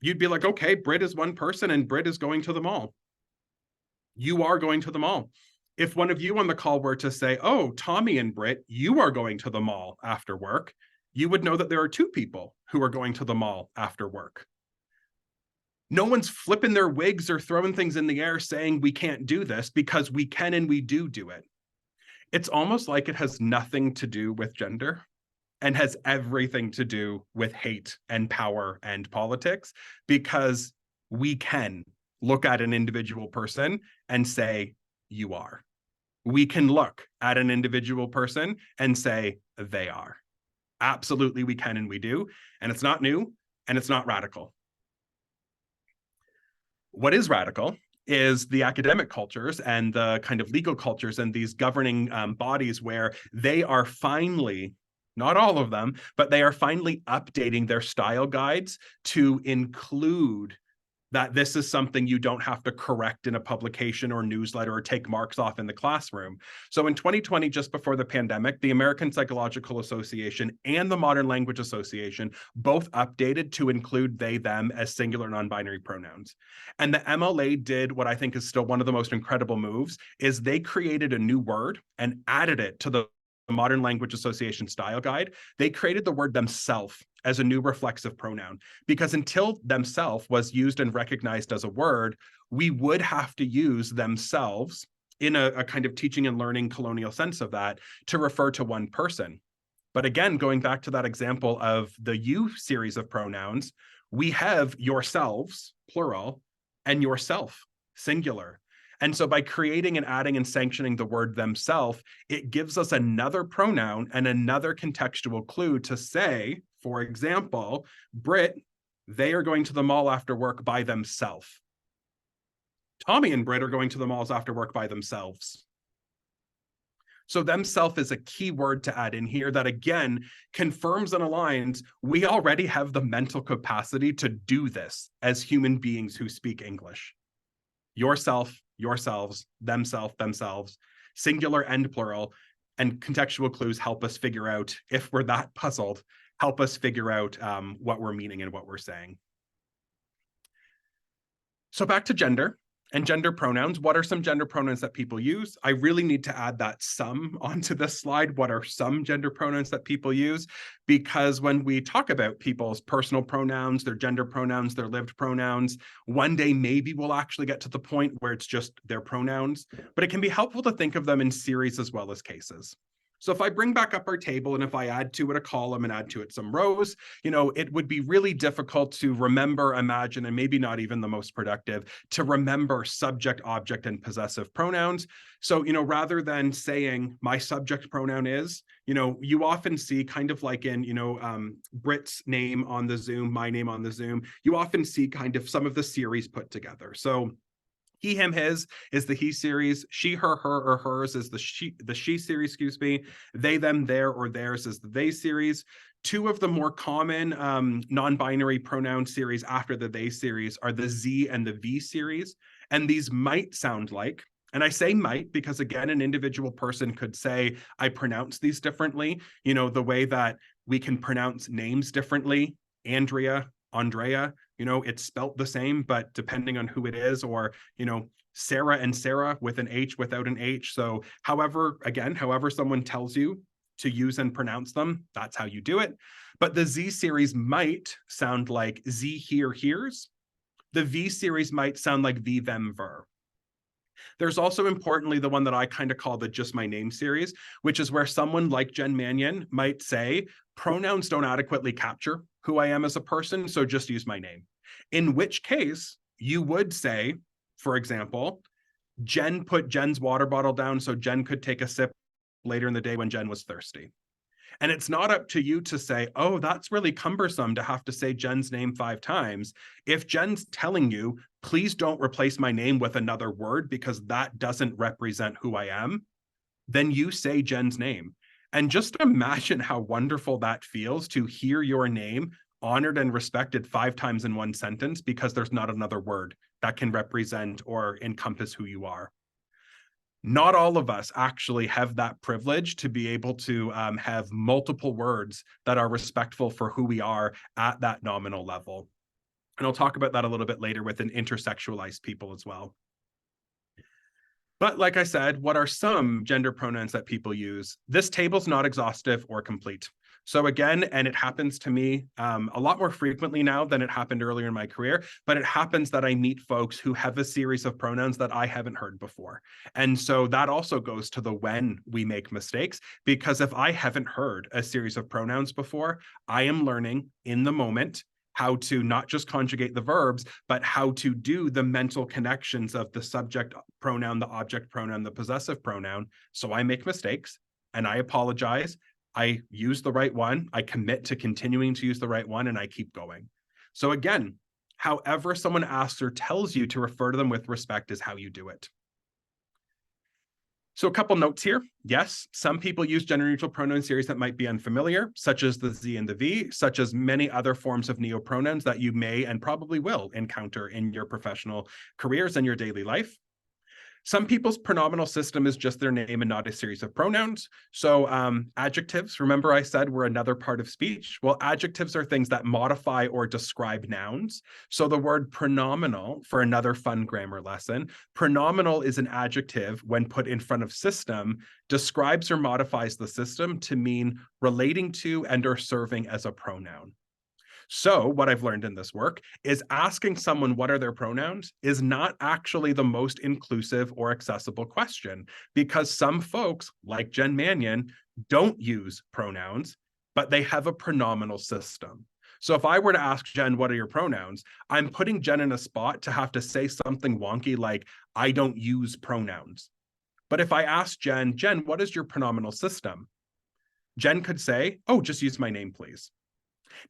You'd be like, okay, Britt is one person and Britt is going to the mall. You are going to the mall. If one of you on the call were to say, oh, Tommy and Britt, you are going to the mall after work, you would know that there are two people who are going to the mall after work. No one's flipping their wigs or throwing things in the air saying we can't do this, because we can and we do it. It's almost like it has nothing to do with gender and has everything to do with hate and power and politics, because we can look at an individual person and say, you are. We can look at an individual person and say, they are. Absolutely, we can and we do. And it's not new and it's not radical. What is radical is the academic cultures and the kind of legal cultures and these governing bodies where they are finally, not all of them, but they are finally updating their style guides to include that this is something you don't have to correct in a publication or newsletter or take marks off in the classroom. So in 2020, just before the pandemic, the American Psychological Association and the Modern Language Association both updated to include they, them as singular non-binary pronouns. And the MLA did what I think is still one of the most incredible moves, is they created a new word and added it to the Modern Language Association style guide. They created the word themself as a new reflexive pronoun, because until themself was used and recognized as a word, we would have to use themselves in a kind of teaching and learning colonial sense of that to refer to one person. But again, going back to that example of the you series of pronouns, we have yourselves, plural, and yourself, singular. And so by creating and adding and sanctioning the word themself, it gives us another pronoun and another contextual clue to say, for example, Britt, they are going to the mall after work by themselves. Tommy and Britt are going to the malls after work by themselves. So themself is a key word to add in here that, again, confirms and aligns we already have the mental capacity to do this as human beings who speak English. Yourself, yourselves, themselves, singular and plural, and contextual clues help us figure out, if we're that puzzled, help us figure out what we're meaning and what we're saying. So back to gender and gender pronouns. What are some gender pronouns that people use? I really need to add that some onto this slide. What are some gender pronouns that people use? Because when we talk about people's personal pronouns, their gender pronouns, their lived pronouns, one day maybe we'll actually get to the point where it's just their pronouns, but it can be helpful to think of them in series as well as cases. So if I bring back up our table and if I add to it a column and add to it some rows, it would be really difficult to remember, imagine, and maybe not even the most productive to remember subject, object, and possessive pronouns. So, rather than saying my subject pronoun is, you often see kind of like in, Britt's name on the Zoom, my name on the Zoom, you often see kind of some of the series put together. So he, him, his is the he series. She, her, or hers is the she series, excuse me. They, them, their, or theirs is the they series. Two of the more common non-binary pronoun series after the they series are the Z and the V series. And these might sound like, and I say might because, again, an individual person could say, I pronounce these differently, the way that we can pronounce names differently. Andrea, Andrea, it's spelt the same, but depending on who it is, or, Sarah and Sarah with an H without an H. So however someone tells you to use and pronounce them, that's how you do it. But the Z series might sound like Z, here, here's. The V series might sound like V, them, ver. There's also, importantly, the one that I kind of call the just my name series, which is where someone like Jen Mannion might say, pronouns don't adequately capture who I am as a person, so just use my name. In which case, you would say, for example, Jen put Jen's water bottle down so Jen could take a sip later in the day when Jen was thirsty. And it's not up to you to say, oh, that's really cumbersome to have to say Jen's name 5 times. If Jen's telling you, please don't replace my name with another word because that doesn't represent who I am, then you say Jen's name. And just imagine how wonderful that feels to hear your name honored and respected 5 times in one sentence because there's not another word that can represent or encompass who you are. Not all of us actually have that privilege to be able to have multiple words that are respectful for who we are at that nominal level. And I'll talk about that a little bit later with an intersexualized people as well. But like I said, what are some gender pronouns that people use? This table's not exhaustive or complete. So again, and it happens to me a lot more frequently now than it happened earlier in my career, but it happens that I meet folks who have a series of pronouns that I haven't heard before. And so that also goes to the when we make mistakes, because if I haven't heard a series of pronouns before, I am learning in the moment how to not just conjugate the verbs, but how to do the mental connections of the subject pronoun, the object pronoun, the possessive pronoun. So I make mistakes and I apologize. I use the right one. I commit to continuing to use the right one and I keep going. So again, however someone asks or tells you to refer to them with respect is how you do it. So a couple notes here. Yes, some people use gender-neutral pronoun series that might be unfamiliar, such as the Z and the V, such as many other forms of neopronouns that you may and probably will encounter in your professional careers and your daily life. Some people's pronominal system is just their name and not a series of pronouns. So adjectives, remember I said were another part of speech? Well, adjectives are things that modify or describe nouns. So the word pronominal, for another fun grammar lesson, pronominal is an adjective when put in front of system, describes or modifies the system to mean relating to and or serving as a pronoun. So what I've learned in this work is asking someone what are their pronouns is not actually the most inclusive or accessible question, because some folks, like Jen Mannion, don't use pronouns, but they have a pronominal system. So if I were to ask Jen, what are your pronouns? I'm putting Jen in a spot to have to say something wonky like, I don't use pronouns. But if I ask Jen, what is your pronominal system? Jen could say, oh, just use my name, please.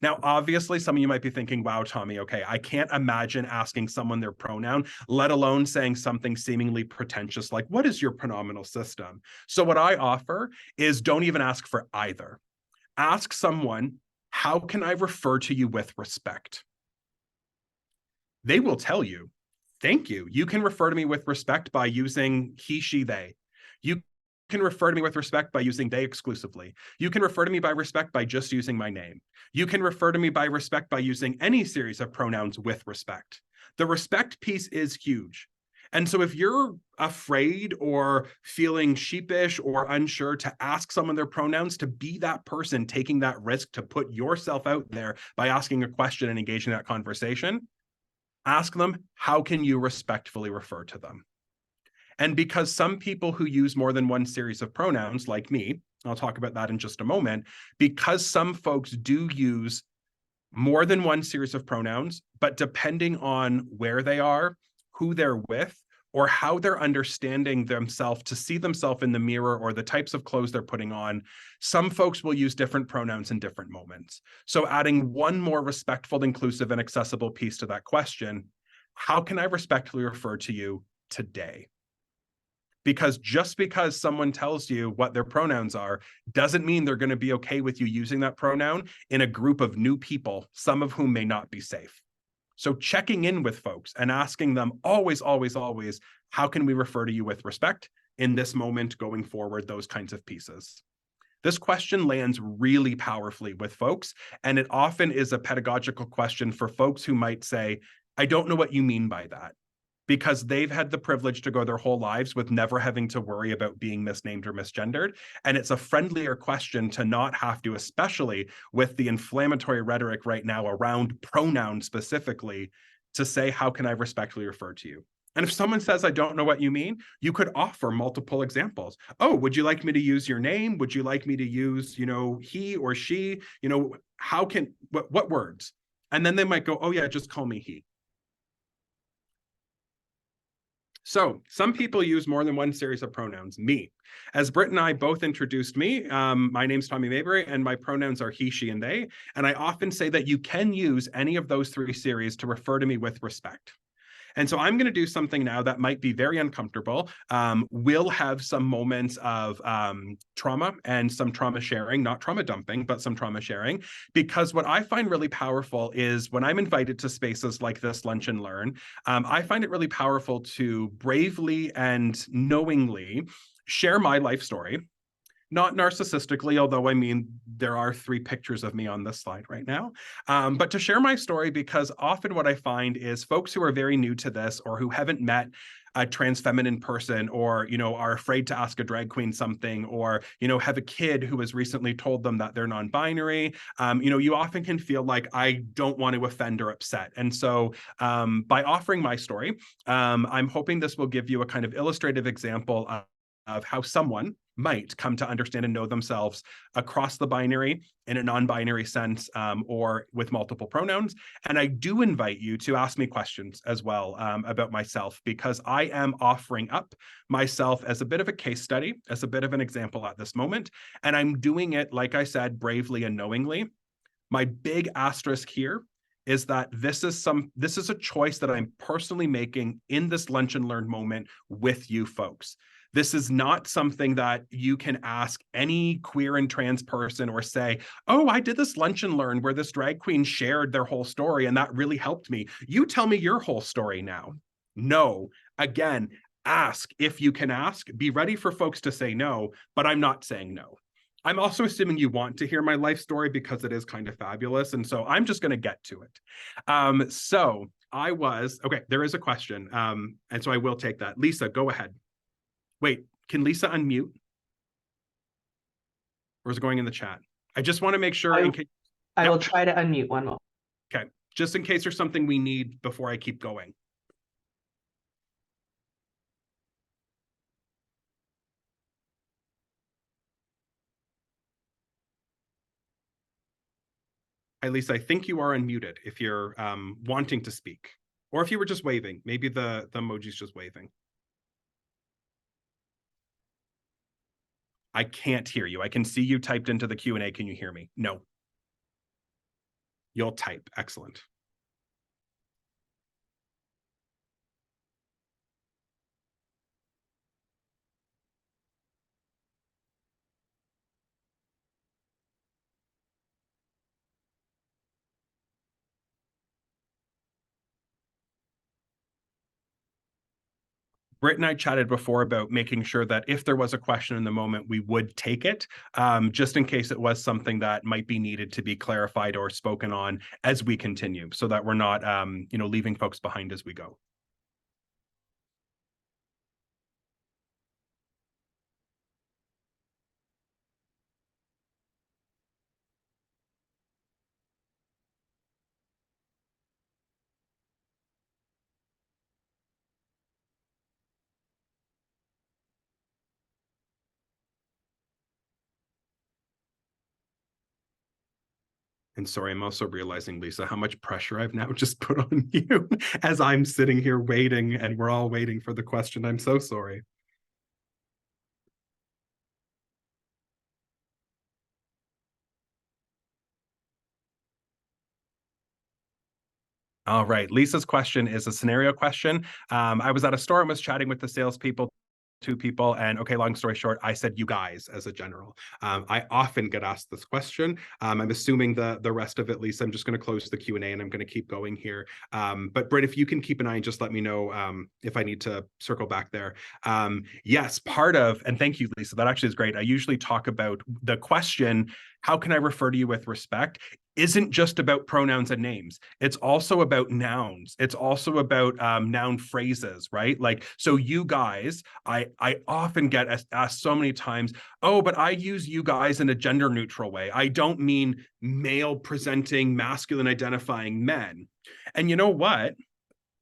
Now, obviously, some of you might be thinking, wow, Tommy, okay, I can't imagine asking someone their pronoun, let alone saying something seemingly pretentious like, what is your pronominal system? So what I offer is don't even ask for either. Ask someone, how can I refer to you with respect? They will tell you, thank you. You can refer to me with respect by using he, she, they. You can refer to me with respect by using they exclusively. You can refer to me by respect by just using my name. You can refer to me by respect by using any series of pronouns with respect. The respect piece is huge. And so if you're afraid or feeling sheepish or unsure to ask someone their pronouns, to be that person taking that risk to put yourself out there by asking a question and engaging that conversation, ask them, how can you respectfully refer to them? And because some people who use more than one series of pronouns, like me, I'll talk about that in just a moment, because some folks do use more than one series of pronouns, but depending on where they are, who they're with, or how they're understanding themselves to see themselves in the mirror or the types of clothes they're putting on, some folks will use different pronouns in different moments. So adding one more respectful, inclusive, and accessible piece to that question, how can I respectfully refer to you today? Because just because someone tells you what their pronouns are doesn't mean they're going to be okay with you using that pronoun in a group of new people, some of whom may not be safe. So checking in with folks and asking them always, always, always, how can we refer to you with respect in this moment going forward, those kinds of pieces. This question lands really powerfully with folks, and it often is a pedagogical question for folks who might say, I don't know what you mean by that, because they've had the privilege to go their whole lives with never having to worry about being misnamed or misgendered. And it's a friendlier question to not have to, especially with the inflammatory rhetoric right now around pronouns specifically, to say, how can I respectfully refer to you? And if someone says, I don't know what you mean, you could offer multiple examples. Oh, would you like me to use your name? Would you like me to use, he or she? What words? And then they might go, oh yeah, just call me he. So some people use more than one series of pronouns. Me. As Britt and I both introduced me, my name's Tommy Mayberry, and my pronouns are he, she, and they. And I often say that you can use any of those three series to refer to me with respect. And so I'm going to do something now that might be very uncomfortable. We'll have some moments of trauma and some trauma sharing, not trauma dumping, but some trauma sharing, because what I find really powerful is when I'm invited to spaces like this Lunch and Learn, I find it really powerful to bravely and knowingly share my life story. Not narcissistically, although I mean, there are 3 pictures of me on this slide right now, but to share my story, because often what I find is folks who are very new to this or who haven't met a trans feminine person, or are afraid to ask a drag queen something, or have a kid who has recently told them that they're non-binary, you often can feel like I don't want to offend or upset. And so by offering my story, I'm hoping this will give you a kind of illustrative example of how someone might come to understand and know themselves across the binary, in a non-binary sense, or with multiple pronouns. And I do invite you to ask me questions as well about myself, because I am offering up myself as a bit of a case study, as a bit of an example at this moment. And I'm doing it, like I said, bravely and knowingly. My big asterisk here is that this is a choice that I'm personally making in this Lunch and Learn moment with you folks. This is not something that you can ask any queer and trans person or say, oh, I did this Lunch and Learn where this drag queen shared their whole story and that really helped me. You tell me your whole story now. No, again, ask if you can ask. Be ready for folks to say no, but I'm not saying no. I'm also assuming you want to hear my life story because it is kind of fabulous. And so I'm just going to get to it. Okay, there is a question. And so I will take that. Lisa, go ahead. Wait, can Lisa unmute? Or is it going in the chat? I just want to make sure. I will try to unmute one more. Okay, just in case there's something we need before I keep going. Hi, Lisa, I think you are unmuted if you're wanting to speak. Or if you were just waving, maybe the emoji's just waving. I can't hear you. I can see you typed into the Q&A. Can you hear me? No. You'll type. Excellent. Britt and I chatted before about making sure that if there was a question in the moment, we would take it, just in case it was something that might be needed to be clarified or spoken on as we continue, so that we're not, leaving folks behind as we go. And sorry, I'm also realizing, Lisa, how much pressure I've now just put on you as I'm sitting here waiting and we're all waiting for the question. I'm so sorry. All right, Lisa's question is a scenario question. I was at a store and was chatting with the salespeople, 2 people, and okay, long story short, I said you guys as a general. I often get asked this question. I'm assuming the rest of it, Lisa, I'm just going to close the Q&A and I'm going to keep going here. But Britt, if you can keep an eye and just let me know if I need to circle back there. Yes, part of, and thank you, Lisa, that actually is great. I usually talk about the question, how can I refer to you with respect? Isn't just about pronouns and names. It's also about nouns. It's also about noun phrases, right? Like, so you guys, I often get asked so many times, oh, but I use you guys in a gender neutral way. I don't mean male presenting, masculine identifying men. And you know what?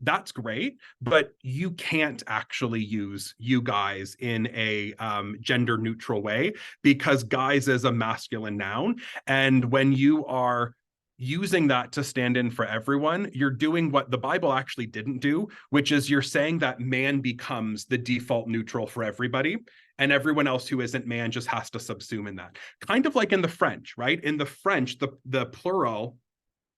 That's great, but you can't actually use you guys in a gender neutral way, because guys is a masculine noun. And when you are using that to stand in for everyone, you're doing what the Bible actually didn't do, which is you're saying that man becomes the default neutral for everybody, and everyone else who isn't man just has to subsume in that. Kind of like in the French, right? In the French, the plural,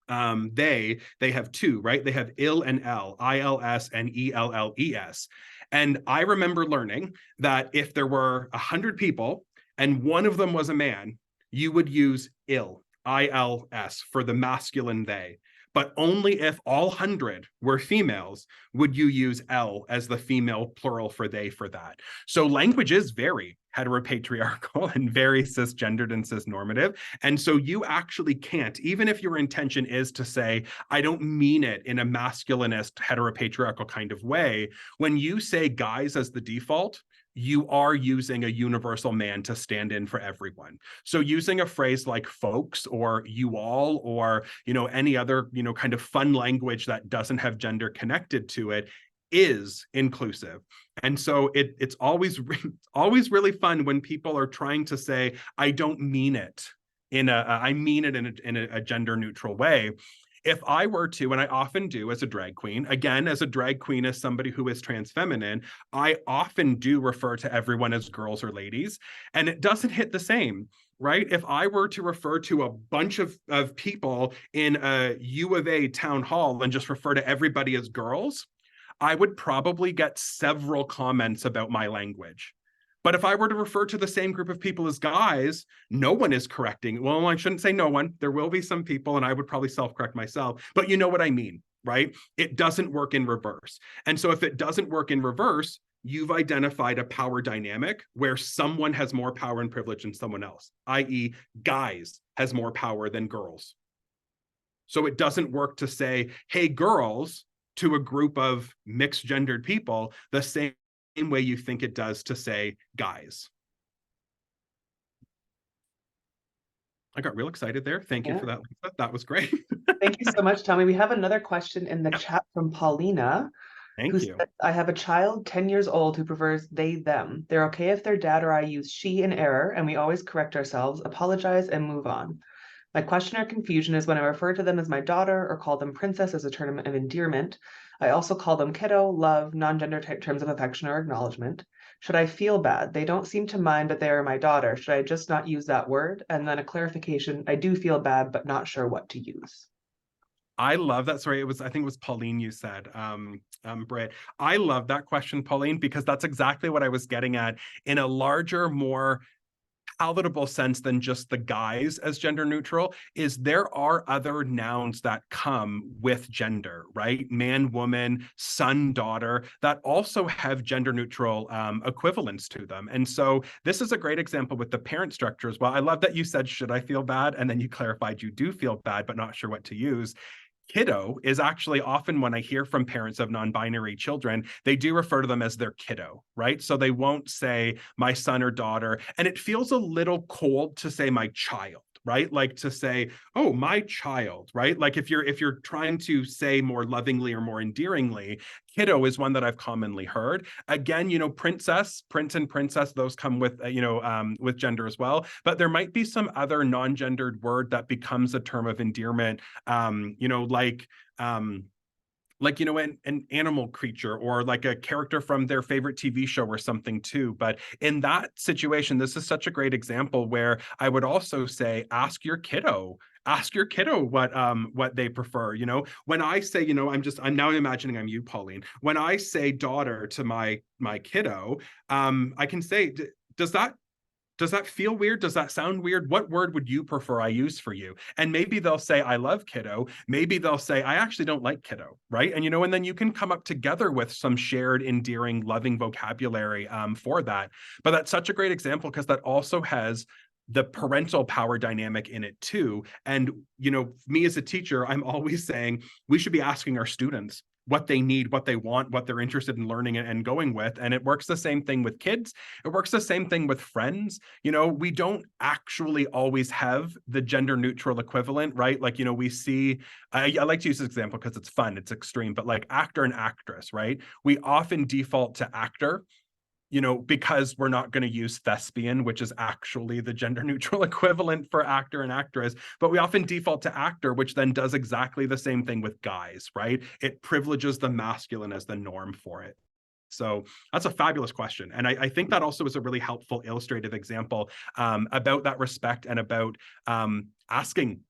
they have two, right? They have il and el, ILS and ELLES. And I remember learning that if there were 100 people and one of them was a man, you would use ILS for the masculine they. But only if all 100 were females would you use L as the female plural for they for that. So language is very heteropatriarchal and very cisgendered and cisnormative. And so you actually can't, even if your intention is to say, I don't mean it in a masculinist heteropatriarchal kind of way, when you say guys as the default, you are using a universal man to stand in for everyone. So using a phrase like folks or you all or, any other, kind of fun language that doesn't have gender connected to it is inclusive. And so it's always really fun when people are trying to say, I don't mean it I mean it in a gender neutral way. If I were to, and I often do as a drag queen, again, as a drag queen, as somebody who is trans feminine, I often do refer to everyone as girls or ladies, and it doesn't hit the same, right? If I were to refer to a bunch of people in a U of A town hall and just refer to everybody as girls, I would probably get several comments about my language. But if I were to refer to the same group of people as guys, no one is correcting. Well, I shouldn't say no one. There will be some people, and I would probably self-correct myself, but you know what I mean, right? It doesn't work in reverse. And so if it doesn't work in reverse, you've identified a power dynamic where someone has more power and privilege than someone else, i.e. guys has more power than girls. So it doesn't work to say, hey, girls, to a group of mixed gendered people, the same way you think it does to say guys. I got real excited there. Thank you for that, Lisa. That was great. Thank you so much, Tommy. We have another question in the chat from Paulina. Thank who you. Said, I have a child 10 years old who prefers they, them. They're okay if their dad or I use she in error, and we always correct ourselves, apologize, and move on. My question or confusion is when I refer to them as my daughter or call them princess as a term of endearment. I also call them kiddo, love, non-gender type terms of affection or acknowledgement. Should I feel bad? They don't seem to mind, but they are my daughter. Should I just not use that word? And then a clarification, I do feel bad, but not sure what to use. I love that. Sorry, I think it was Pauline you said, Britt. I love that question, Pauline, because that's exactly what I was getting at in a larger, more palatable sense than just the guys as gender neutral. Is there are other nouns that come with gender, right? Man, woman, son, daughter, that also have gender neutral equivalents to them. And so this is a great example with the parent structure as well. I love that you said, should I feel bad? And then you clarified you do feel bad, but not sure what to use. Kiddo is actually often when I hear from parents of non-binary children, they do refer to them as their kiddo, right? So they won't say my son or daughter. And it feels a little cold to say my child, right? Like to say, oh, my child, right? Like if you're trying to say more lovingly or more endearingly, kiddo is one that I've commonly heard. Again, princess, prince and princess, those come with, with gender as well. But there might be some other non-gendered word that becomes a term of endearment, an animal creature or like a character from their favorite TV show or something too. But in that situation, this is such a great example where I would also say, ask your kiddo what they prefer. When I say, I'm now imagining I'm you, Pauline. When I say daughter to my kiddo, I can say, does that feel weird? Does that sound weird? What word would you prefer I use for you? And maybe they'll say, I love kiddo. Maybe they'll say, I actually don't like kiddo, right? And, and then you can come up together with some shared, endearing, loving vocabulary for that. But that's such a great example because that also has the parental power dynamic in it too. And, me as a teacher, I'm always saying we should be asking our students what they need, what they want, what they're interested in learning and going with. And it works the same thing with kids. It works the same thing with friends. We don't actually always have the gender neutral equivalent, right? Like, we see, I like to use this example because it's fun, it's extreme, but like actor and actress, right? We often default to actor, because we're not going to use thespian, which is actually the gender neutral equivalent for actor and actress, but we often default to actor, which then does exactly the same thing with guys, right? It privileges the masculine as the norm for it. So that's a fabulous question. And I think that also is a really helpful illustrative example about that respect and about asking.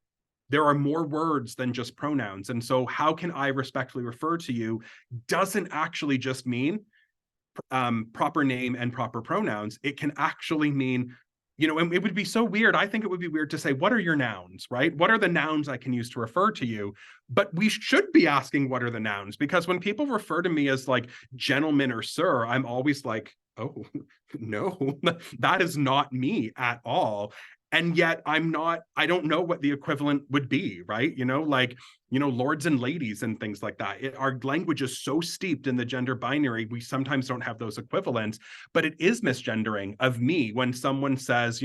There are more words than just pronouns. And so how can I respectfully refer to you doesn't actually just mean proper name and proper pronouns. It can actually mean, and it would be so weird. I think it would be weird to say, what are your nouns, right? What are the nouns I can use to refer to you? But we should be asking, what are the nouns? Because when people refer to me as like gentleman or sir, I'm always like, oh, no, that is not me at all. And yet I don't know what the equivalent would be, right? Lords and ladies and things like that. Our language is so steeped in the gender binary, we sometimes don't have those equivalents, but it is misgendering of me when someone says,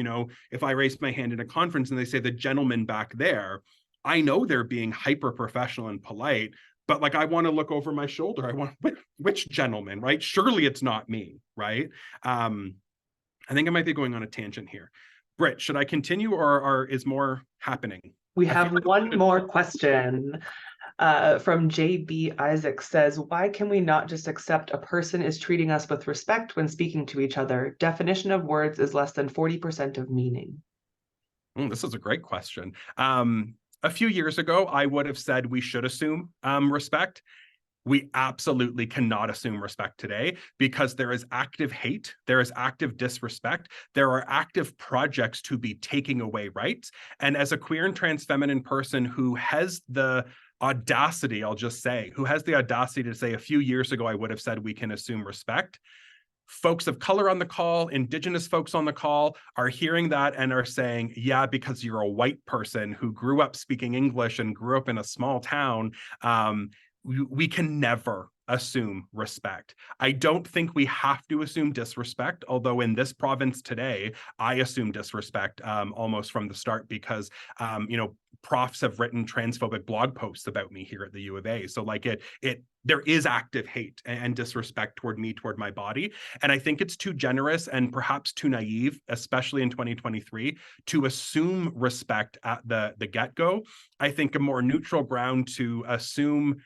if I raise my hand in a conference and they say the gentleman back there, I know they're being hyper professional and polite, but like, I want to look over my shoulder. I want, which gentleman, right? Surely it's not me, right? I think I might be going on a tangent here. Britt, should I continue or is more happening? We have one more question from JB Isaac says, why can we not just accept a person is treating us with respect when speaking to each other? Definition of words is less than 40% of meaning. This is a great question. A few years ago, I would have said we should assume respect. We absolutely cannot assume respect today because there is active hate, there is active disrespect, there are active projects to be taking away rights. And as a queer and trans feminine person who has the audacity, I'll just say, who has the audacity to say a few years ago, I would have said we can assume respect. Folks of color on the call, Indigenous folks on the call are hearing that and are saying, yeah, because you're a white person who grew up speaking English and grew up in a small town, we can never assume respect. I don't think we have to assume disrespect, although in this province today, I assume disrespect almost from the start because, profs have written transphobic blog posts about me here at the U of A. So like there is active hate and disrespect toward me, toward my body. And I think it's too generous and perhaps too naive, especially in 2023, to assume respect at the get-go. I think a more neutral ground to assume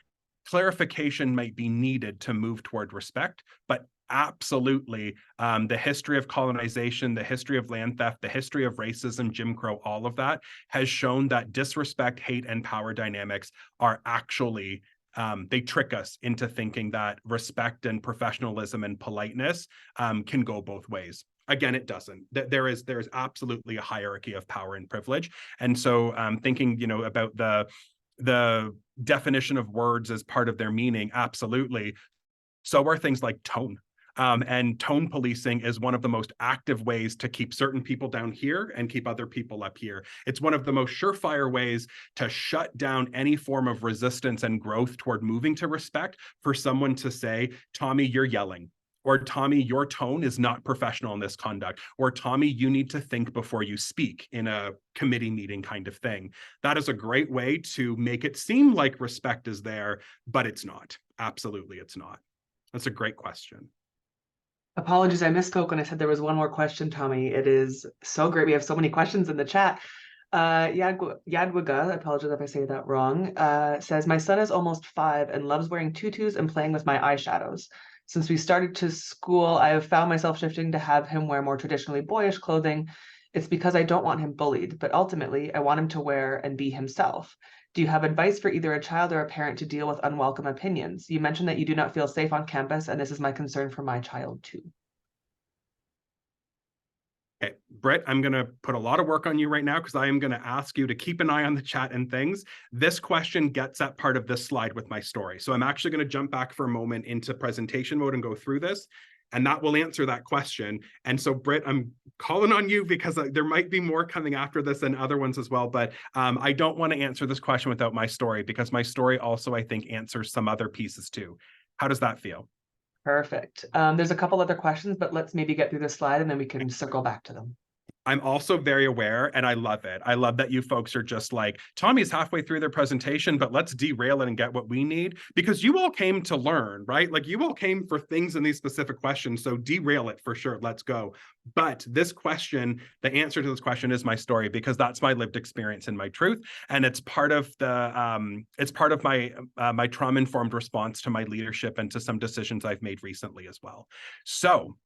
clarification might be needed to move toward respect, but absolutely the history of colonization, the history of land theft, the history of racism, Jim Crow, all of that has shown that disrespect, hate, and power dynamics are actually they trick us into thinking that respect and professionalism and politeness can go both ways. Again, it doesn't. There is absolutely a hierarchy of power and privilege. And so thinking, about the definition of words as part of their meaning, absolutely. So are things like tone. And tone policing is one of the most active ways to keep certain people down here and keep other people up here. It's one of the most surefire ways to shut down any form of resistance and growth toward moving to respect for someone to say, Tommy, you're yelling. Or Tommy, your tone is not professional in this conduct. Or Tommy, you need to think before you speak in a committee meeting kind of thing. That is a great way to make it seem like respect is there, but it's not. Absolutely, it's not. That's a great question. Apologies, I misspoke when I said there was one more question, Tommy. It is so great. We have so many questions in the chat. Yadwiga, I apologize if I say that wrong, says, my son is almost 5 and loves wearing tutus and playing with my eyeshadows. Since we started to school, I have found myself shifting to have him wear more traditionally boyish clothing. It's because I don't want him bullied, but ultimately I want him to wear and be himself. Do you have advice for either a child or a parent to deal with unwelcome opinions? You mentioned that you do not feel safe on campus, and this is my concern for my child too. Okay, Britt, I'm going to put a lot of work on you right now because I am going to ask you to keep an eye on the chat and things. This question gets at part of this slide with my story. So I'm actually going to jump back for a moment into presentation mode and go through this, and that will answer that question. And so, Britt, I'm calling on you because there might be more coming after this and other ones as well, but I don't want to answer this question without my story because my story also, I think, answers some other pieces too. How does that feel? Perfect. There's a couple other questions, but let's maybe get through this slide and then we can circle back to them. I'm also very aware, and I love it. I love that you folks are just like, Tommy's halfway through their presentation, but let's derail it and get what we need, because you all came to learn, right? Like you all came for things in these specific questions. So derail it for sure. Let's go. But this question, the answer to this question is my story, because that's my lived experience and my truth. And it's part of my trauma-informed response to my leadership and to some decisions I've made recently as well. So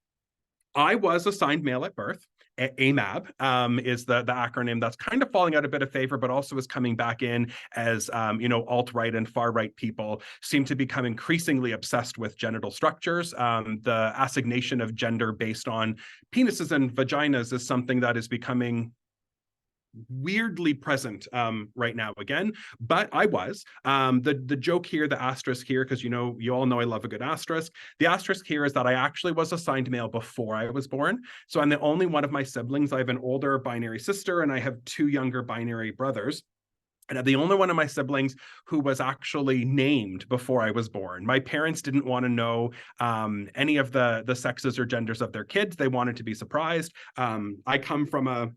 I was assigned male at birth. AMAB is the acronym that's kind of falling out a bit of favor, but also is coming back in as, alt-right and far-right people seem to become increasingly obsessed with genital structures. The assignation of gender based on penises and vaginas is something that is becoming weirdly present right now again, but I was. The joke here, the asterisk here, because you all know I love a good asterisk. The asterisk here is that I actually was assigned male before I was born. So I'm the only one of my siblings. I have an older binary sister and I have two younger binary brothers. And I'm the only one of my siblings who was actually named before I was born. My parents didn't want to know any of the sexes or genders of their kids. They wanted to be surprised. I come from a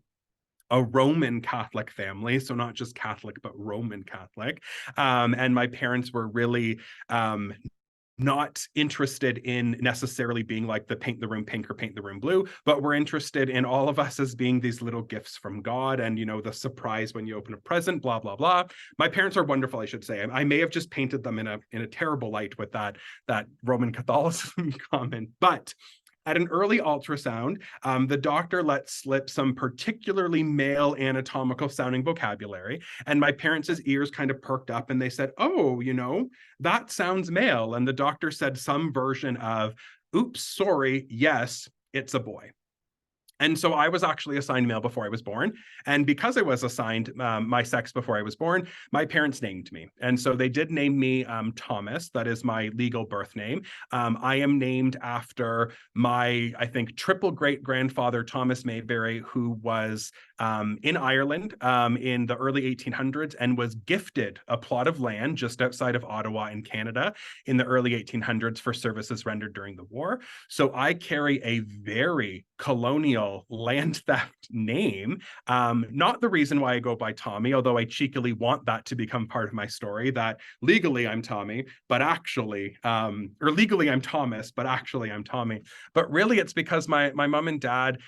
Roman Catholic family, so not just Catholic, but Roman Catholic. And my parents were really not interested in necessarily being like the paint the room pink or paint the room blue, but we're interested in all of us as being these little gifts from God and, the surprise when you open a present, blah, blah, blah. My parents are wonderful, I should say. I may have just painted them in a terrible light with that Roman Catholicism comment, but at an early ultrasound, the doctor let slip some particularly male anatomical sounding vocabulary. And my parents' ears kind of perked up and they said, oh, that sounds male. And the doctor said some version of, oops, sorry, yes, it's a boy. And so I was actually assigned male before I was born. And because I was assigned my sex before I was born, my parents named me. And so they did name me Thomas. That is my legal birth name. I am named after my, I think, triple great-grandfather, Thomas Mayberry, who was in Ireland in the early 1800s and was gifted a plot of land just outside of Ottawa in Canada in the early 1800s for services rendered during the war. So I carry a very colonial land theft name. Not the reason why I go by Tommy, although I cheekily want that to become part of my story, that legally I'm Tommy, but actually, or legally I'm Thomas, but actually I'm Tommy. But really it's because my mom and dad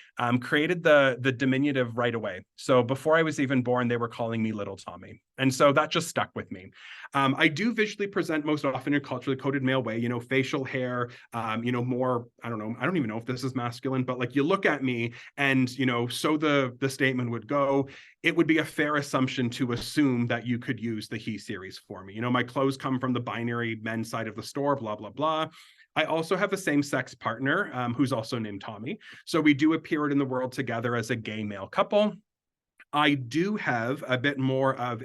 created the diminutive right away. So before I was even born, they were calling me Little Tommy. And so that just stuck with me. I do visually present most often in a culturally coded male way, facial hair, more, I don't even know if this is masculine, but like you look at me and, so the statement would go, it would be a fair assumption to assume that you could use the he series for me. My clothes come from the binary men's side of the store, blah, blah, blah. I also have a same-sex partner who's also named Tommy. So we do appear in the world together as a gay male couple. I do have a bit more of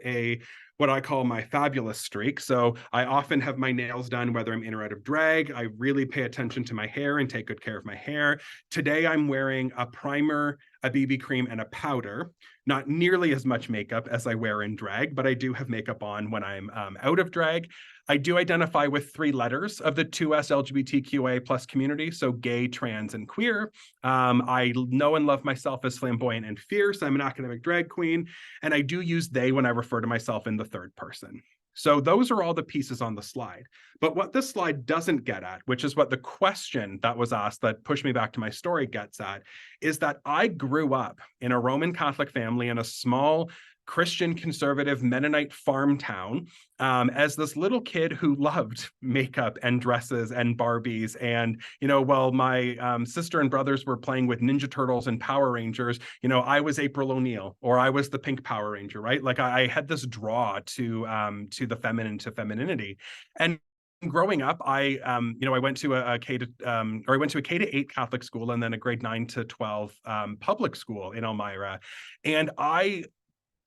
what I call my fabulous streak. So I often have my nails done, whether I'm in or out of drag. I really pay attention to my hair and take good care of my hair. Today, I'm wearing a primer, a BB cream, and a powder. Not nearly as much makeup as I wear in drag, but I do have makeup on when I'm out of drag. I do identify with 3 letters of the 2S LGBTQA plus community, so gay, trans, and queer. I know and love myself as flamboyant and fierce. I'm an academic drag queen, and I do use they when I refer to myself in the third person. So those are all the pieces on the slide. But what this slide doesn't get at, which is what the question that was asked that pushed me back to my story gets at, is that I grew up in a Roman Catholic family in a small Christian conservative Mennonite farm town as this little kid who loved makeup and dresses and Barbies. And, while my sister and brothers were playing with Ninja Turtles and Power Rangers, I was April O'Neil or I was the Pink Power Ranger, right? Like I had this draw to the feminine, to femininity. And growing up, I went to a K to 8 Catholic school and then a grade 9 to 12 public school in Elmira. And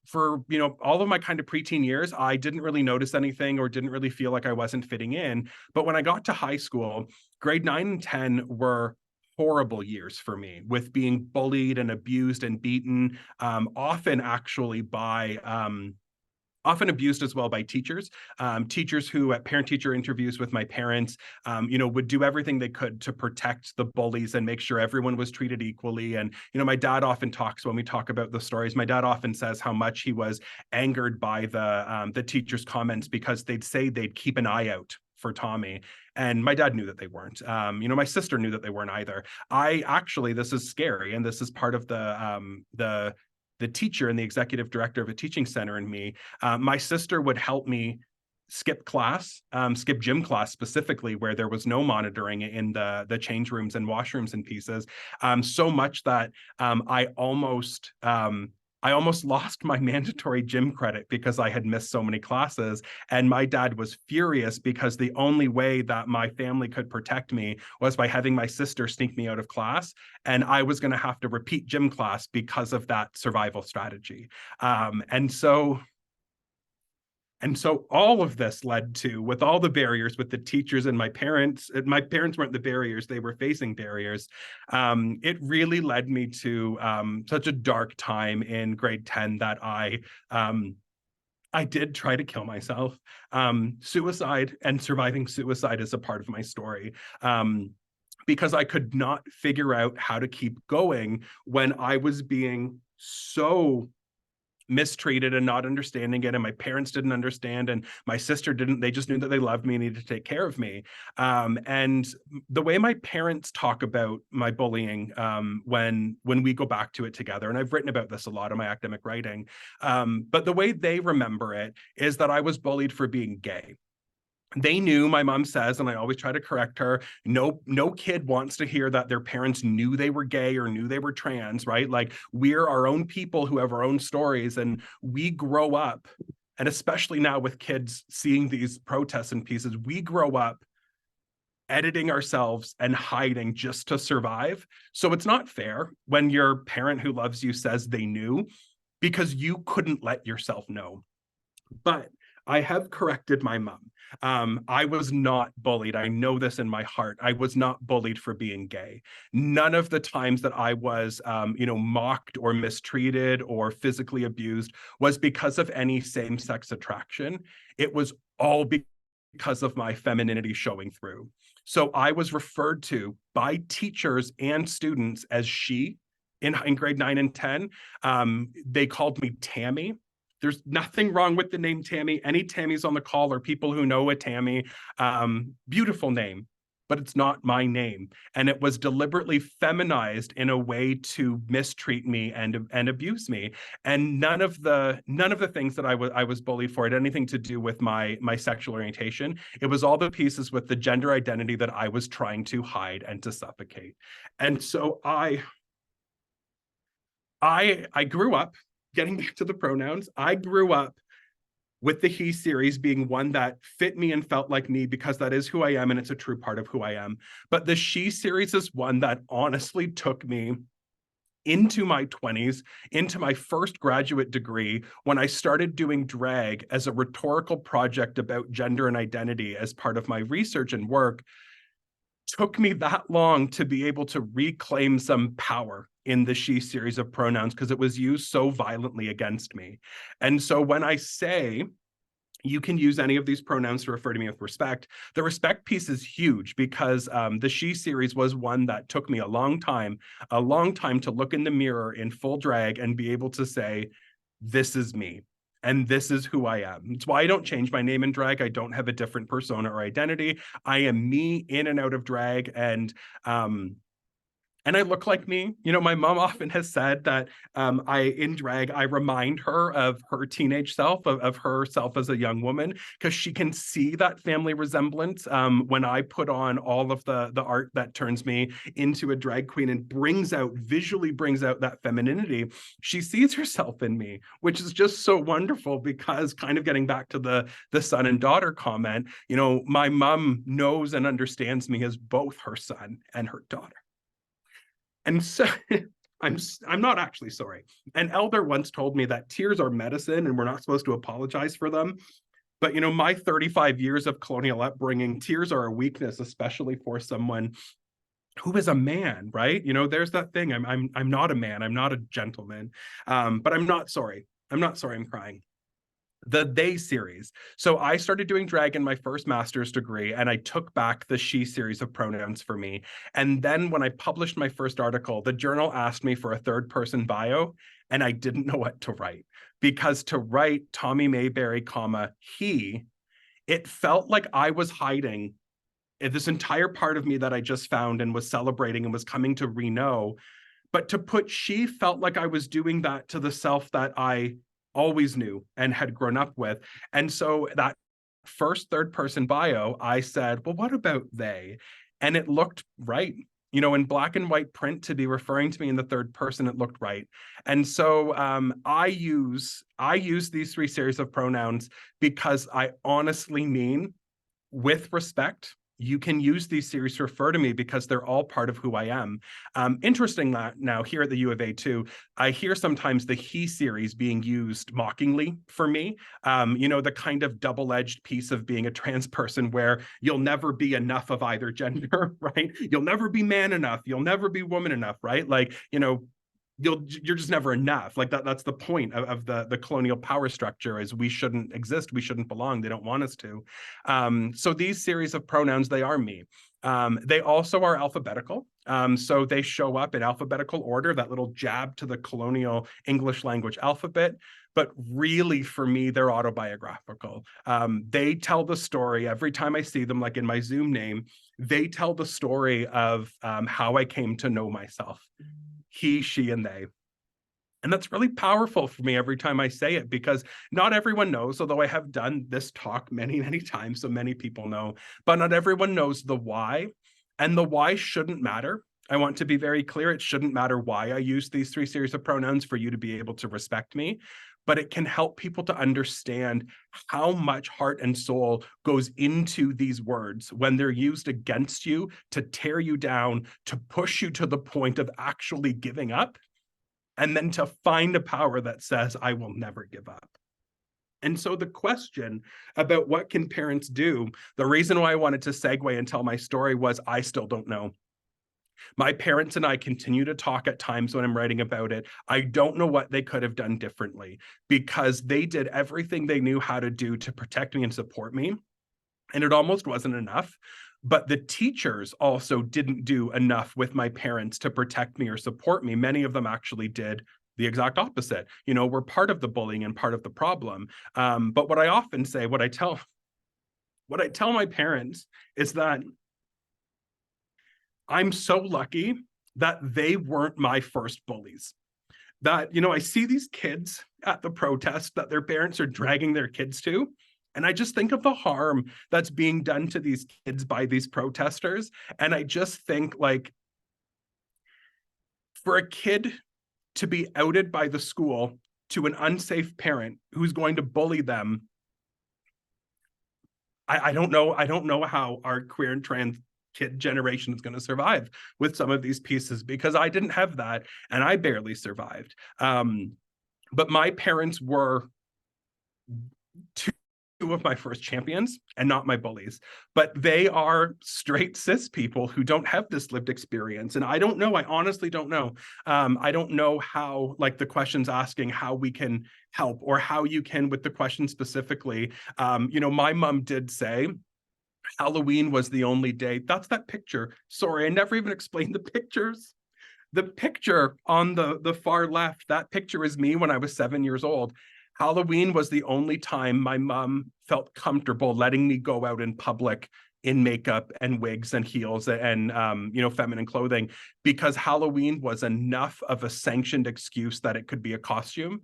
for all of my kind of preteen years, I didn't really notice anything or didn't really feel like I wasn't fitting in. But when I got to high school, grade 9 and 10 were horrible years for me, with being bullied and abused and beaten, often actually by often abused as well by teachers. Teachers who at parent-teacher interviews with my parents, would do everything they could to protect the bullies and make sure everyone was treated equally. And, my dad often talks, when we talk about the stories, my dad often says how much he was angered by the teachers' comments because they'd say they'd keep an eye out for Tommy. And my dad knew that they weren't. My sister knew that they weren't either. This is scary, and this is part of the teacher and the executive director of a teaching center in me. My sister would help me skip class, skip gym class specifically, where there was no monitoring in the change rooms and washrooms and pieces, so much that I almost lost my mandatory gym credit because I had missed so many classes. And my dad was furious because the only way that my family could protect me was by having my sister sneak me out of class. And I was going to have to repeat gym class because of that survival strategy. And so all of this led to, with all the barriers with the teachers and my parents weren't the barriers, they were facing barriers. It really led me to such a dark time in grade 10 that I did try to kill myself. Suicide and surviving suicide is a part of my story. Because I could not figure out how to keep going when I was being so mistreated and not understanding it, and my parents didn't understand, and my sister didn't. They just knew that they loved me and needed to take care of me. And the way my parents talk about my bullying, when we go back to it together, and I've written about this a lot in my academic writing, but the way they remember it is that I was bullied for being gay. They knew, my mom says, and I always try to correct her, no kid wants to hear that their parents knew they were gay or knew they were trans, right? Like, we're our own people who have our own stories, and we grow up, and especially now with kids seeing these protests and pieces, we grow up editing ourselves and hiding just to survive. So it's not fair when your parent who loves you says they knew, because you couldn't let yourself know. But I have corrected my mom. I was not bullied. I know this in my heart. I was not bullied for being gay. None of the times that I was, mocked or mistreated or physically abused was because of any same-sex attraction. It was all because of my femininity showing through. So I was referred to by teachers and students as she in grade 9 and 10. They called me Tammy. There's nothing wrong with the name Tammy. Any Tammys on the call or people who know a Tammy, beautiful name, but it's not my name. And it was deliberately feminized in a way to mistreat me and abuse me. And none of the things that I was bullied for had anything to do with my sexual orientation. It was all the pieces with the gender identity that I was trying to hide and to suffocate. And so I grew up, getting back to the pronouns, I grew up with the he series being one that fit me and felt like me, because that is who I am and it's a true part of who I am. But the she series is one that honestly took me into my 20s, into my first graduate degree, when I started doing drag as a rhetorical project about gender and identity as part of my research and work. Took me that long to be able to reclaim some power in the she series of pronouns, because it was used so violently against me. And so when I say you can use any of these pronouns to refer to me with respect, the respect piece is huge, because the she series was one that took me a long time to look in the mirror in full drag and be able to say, this is me. And this is who I am. It's why I don't change my name in drag. I don't have a different persona or identity. I am me in and out of drag. And I look like me. My mom often has said that in drag, I remind her of her teenage self, of herself as a young woman, because she can see that family resemblance when I put on all of the art that turns me into a drag queen and visually brings out that femininity. She sees herself in me, which is just so wonderful, because kind of getting back to the son and daughter comment, my mom knows and understands me as both her son and her daughter. And so I'm not actually sorry. An elder once told me that tears are medicine and we're not supposed to apologize for them. But my 35 years of colonial upbringing, tears are a weakness, especially for someone who is a man, right? There's that thing. I'm not a man. I'm not a gentleman. But I'm not sorry. I'm not sorry I'm crying. the they series. So I started doing drag in my first master's degree, and I took back the she series of pronouns for me. And then when I published my first article, the journal asked me for a third person bio, and I didn't know what to write, because to write Tommy Mayberry, comma, he, it felt like I was hiding this entire part of me that I just found and was celebrating and was coming to re-know. But to put she felt like I was doing that to the self that I always knew and had grown up with. And so that first third person bio, I said, well, what about they? And it looked right. You know, in black and white print, to be referring to me in the third person, it looked right. And so I use these three series of pronouns because I honestly mean, with respect, you can use these series to refer to me because they're all part of who I am. Interesting that now here at the U of A too, I hear sometimes the he series being used mockingly for me. You know, the kind of double-edged piece of being a trans person where you'll never be enough of either gender, right? You'll never be man enough. You'll never be woman enough, right? Like, you know, you're just never enough. Like that's the point of the colonial power structure, is we shouldn't exist, we shouldn't belong, they don't want us to. So these series of pronouns, they are me. They also are alphabetical. So they show up in alphabetical order, that little jab to the colonial English language alphabet. But really, for me, they're autobiographical. They tell the story every time I see them, like in my Zoom name, they tell the story of how I came to know myself. He, she, and they. And that's really powerful for me every time I say it, because not everyone knows, although I have done this talk many, many times, so many people know, but not everyone knows the why. And the why shouldn't matter. I want to be very clear. It shouldn't matter why I use these three series of pronouns for you to be able to respect me, but it can help people to understand how much heart and soul goes into these words when they're used against you, to tear you down, to push you to the point of actually giving up, and then to find a power that says, I will never give up. And so the question about what can parents do, the reason why I wanted to segue and tell my story was I still don't know. My parents and I continue to talk at times when I'm writing about it. I don't know what they could have done differently, because they did everything they knew how to do to protect me and support me. And it almost wasn't enough. But the teachers also didn't do enough with my parents to protect me or support me. Many of them actually did the exact opposite. You know, we're part of the bullying and part of the problem. But what I often say, what I tell my parents is that I'm so lucky that they weren't my first bullies. That, you know, I see these kids at the protest that their parents are dragging their kids to, and I just think of the harm that's being done to these kids by these protesters. And I just think, like, for a kid to be outed by the school to an unsafe parent who's going to bully them, I don't know how our queer and trans kid generation is going to survive with some of these pieces, because I didn't have that and I barely survived. But my parents were two of my first champions and not my bullies, but they are straight cis people who don't have this lived experience. And I don't know, I honestly don't know. I don't know how, like the questions asking how we can help, or how you can with the question specifically. You know, my mom did say Halloween was the only day. That's that picture. Sorry, I never even explained the pictures. The picture on the far left, that picture is me when I was 7 years old. Halloween was the only time my mom felt comfortable letting me go out in public in makeup and wigs and heels and you know, feminine clothing, because Halloween was enough of a sanctioned excuse that it could be a costume.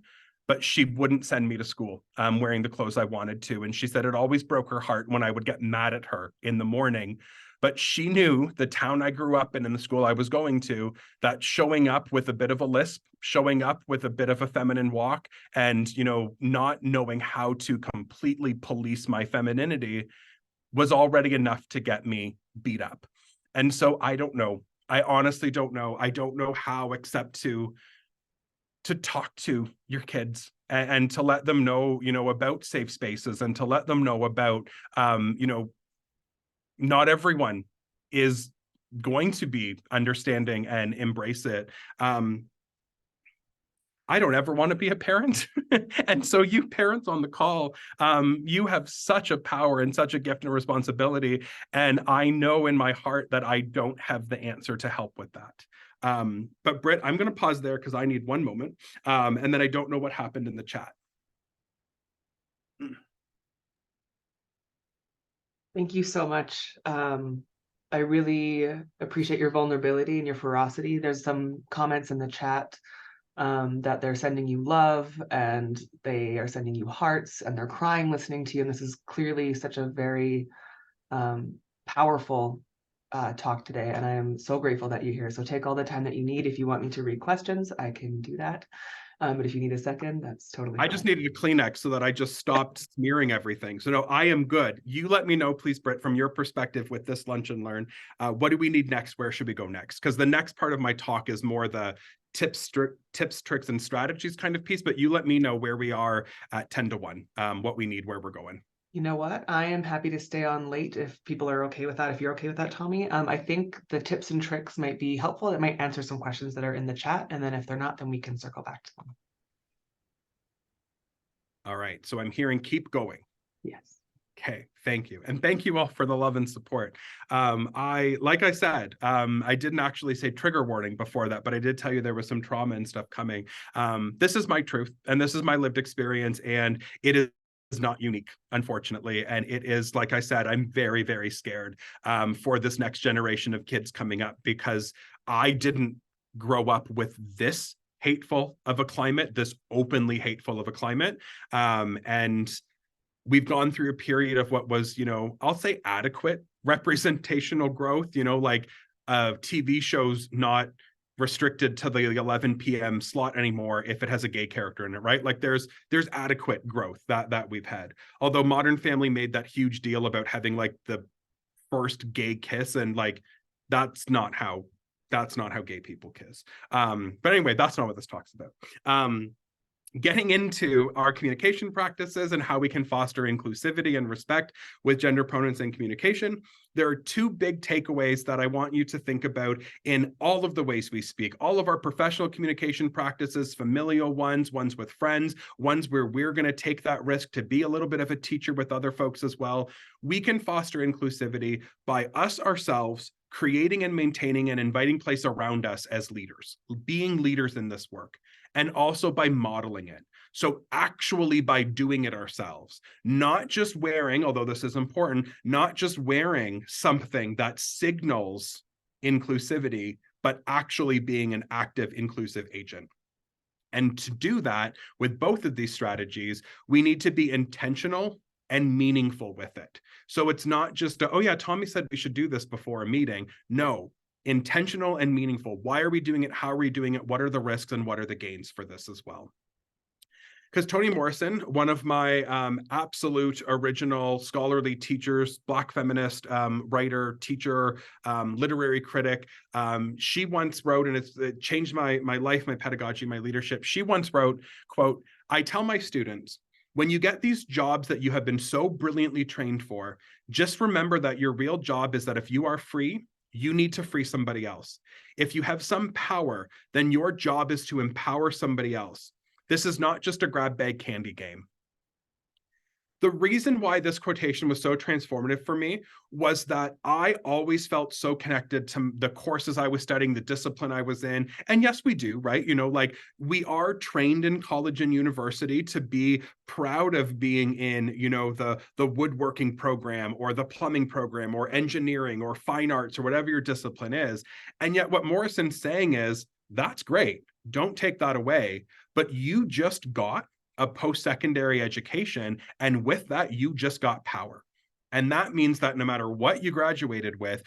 But she wouldn't send me to school wearing the clothes I wanted to. And she said it always broke her heart when I would get mad at her in the morning. But she knew, the town I grew up in and the school I was going to, that showing up with a bit of a lisp, showing up with a bit of a feminine walk, and, you know, not knowing how to completely police my femininity was already enough to get me beat up. And so I don't know. I honestly don't know. I don't know how, except to talk to your kids and to let them know, you know, about safe spaces, and to let them know about, you know, not everyone is going to be understanding and embrace it. I don't ever want to be a parent. And so you parents on the call, you have such a power and such a gift and responsibility. And I know in my heart that I don't have the answer to help with that. But Britt, I'm going to pause there because I need one moment. And then I don't know what happened in the chat. Thank you so much. I really appreciate your vulnerability and your ferocity. There's some comments in the chat that they're sending you love and they are sending you hearts and they're crying listening to you. And this is clearly such a very powerful talk today. And I am so grateful that you're here. So take all the time that you need. If you want me to read questions, I can do that. But if you need a second, that's totally fine. I just needed a Kleenex so that I just stopped smearing everything. So no, I am good. You let me know, please, Britt, from your perspective with this Lunch and Learn, what do we need next? Where should we go next? Because the next part of my talk is more the tips, tricks, and strategies kind of piece, but you let me know where we are at 10 to 1, what we need, where we're going. You know what? I am happy to stay on late if people are okay with that. If you're okay with that, Tommy. I think the tips and tricks might be helpful. It might answer some questions that are in the chat. And then if they're not, then we can circle back to them. All right. So I'm hearing keep going. Yes. Okay, thank you. And thank you all for the love and support. Like I said, I didn't actually say trigger warning before that, but I did tell you there was some trauma and stuff coming. This is my truth and this is my lived experience, and it is not unique, unfortunately. And it is, like I said, I'm very, very scared for this next generation of kids coming up, because I didn't grow up with this hateful of a climate, this openly hateful of a climate. And we've gone through a period of what was, I'll say adequate representational growth, like TV shows not restricted to the 11 p.m. slot anymore if it has a gay character in it, right? Like there's adequate growth that we've had. Although Modern Family made that huge deal about having like the first gay kiss, and like that's not how gay people kiss. But anyway, that's not what this talk's about. Getting into our communication practices and how we can foster inclusivity and respect with gender pronouns and communication, there are two big takeaways that I want you to think about in all of the ways we speak, all of our professional communication practices, familial ones with friends, ones where we're going to take that risk to be a little bit of a teacher with other folks as well. We can foster inclusivity by us ourselves creating and maintaining an inviting place around us as leaders, being leaders in this work, and also by modeling it. So actually by doing it ourselves, not just wearing, although this is important, not just wearing something that signals inclusivity, but actually being an active inclusive agent. And to do that with both of these strategies, we need to be intentional and meaningful with it. So it's not just, oh yeah, Tommy said we should do this before a meeting. No, intentional and meaningful. Why are we doing it? How are we doing it? What are the risks and what are the gains for this as well? Because Toni Morrison, one of my absolute original scholarly teachers, Black feminist, writer, teacher, literary critic, she once wrote, and it changed my life, my pedagogy, my leadership. She once wrote, quote, "I tell my students, when you get these jobs that you have been so brilliantly trained for, just remember that your real job is that if you are free, you need to free somebody else. If you have some power, then your job is to empower somebody else. This is not just a grab bag candy game." The reason why this quotation was so transformative for me was that I always felt so connected to the courses I was studying, the discipline I was in. And yes, we do, right? Like we are trained in college and university to be proud of being in, the woodworking program or the plumbing program or engineering or fine arts or whatever your discipline is. And yet what Morrison's saying is, that's great. Don't take that away. But you just got a post-secondary education, and with that, you just got power. And that means that no matter what you graduated with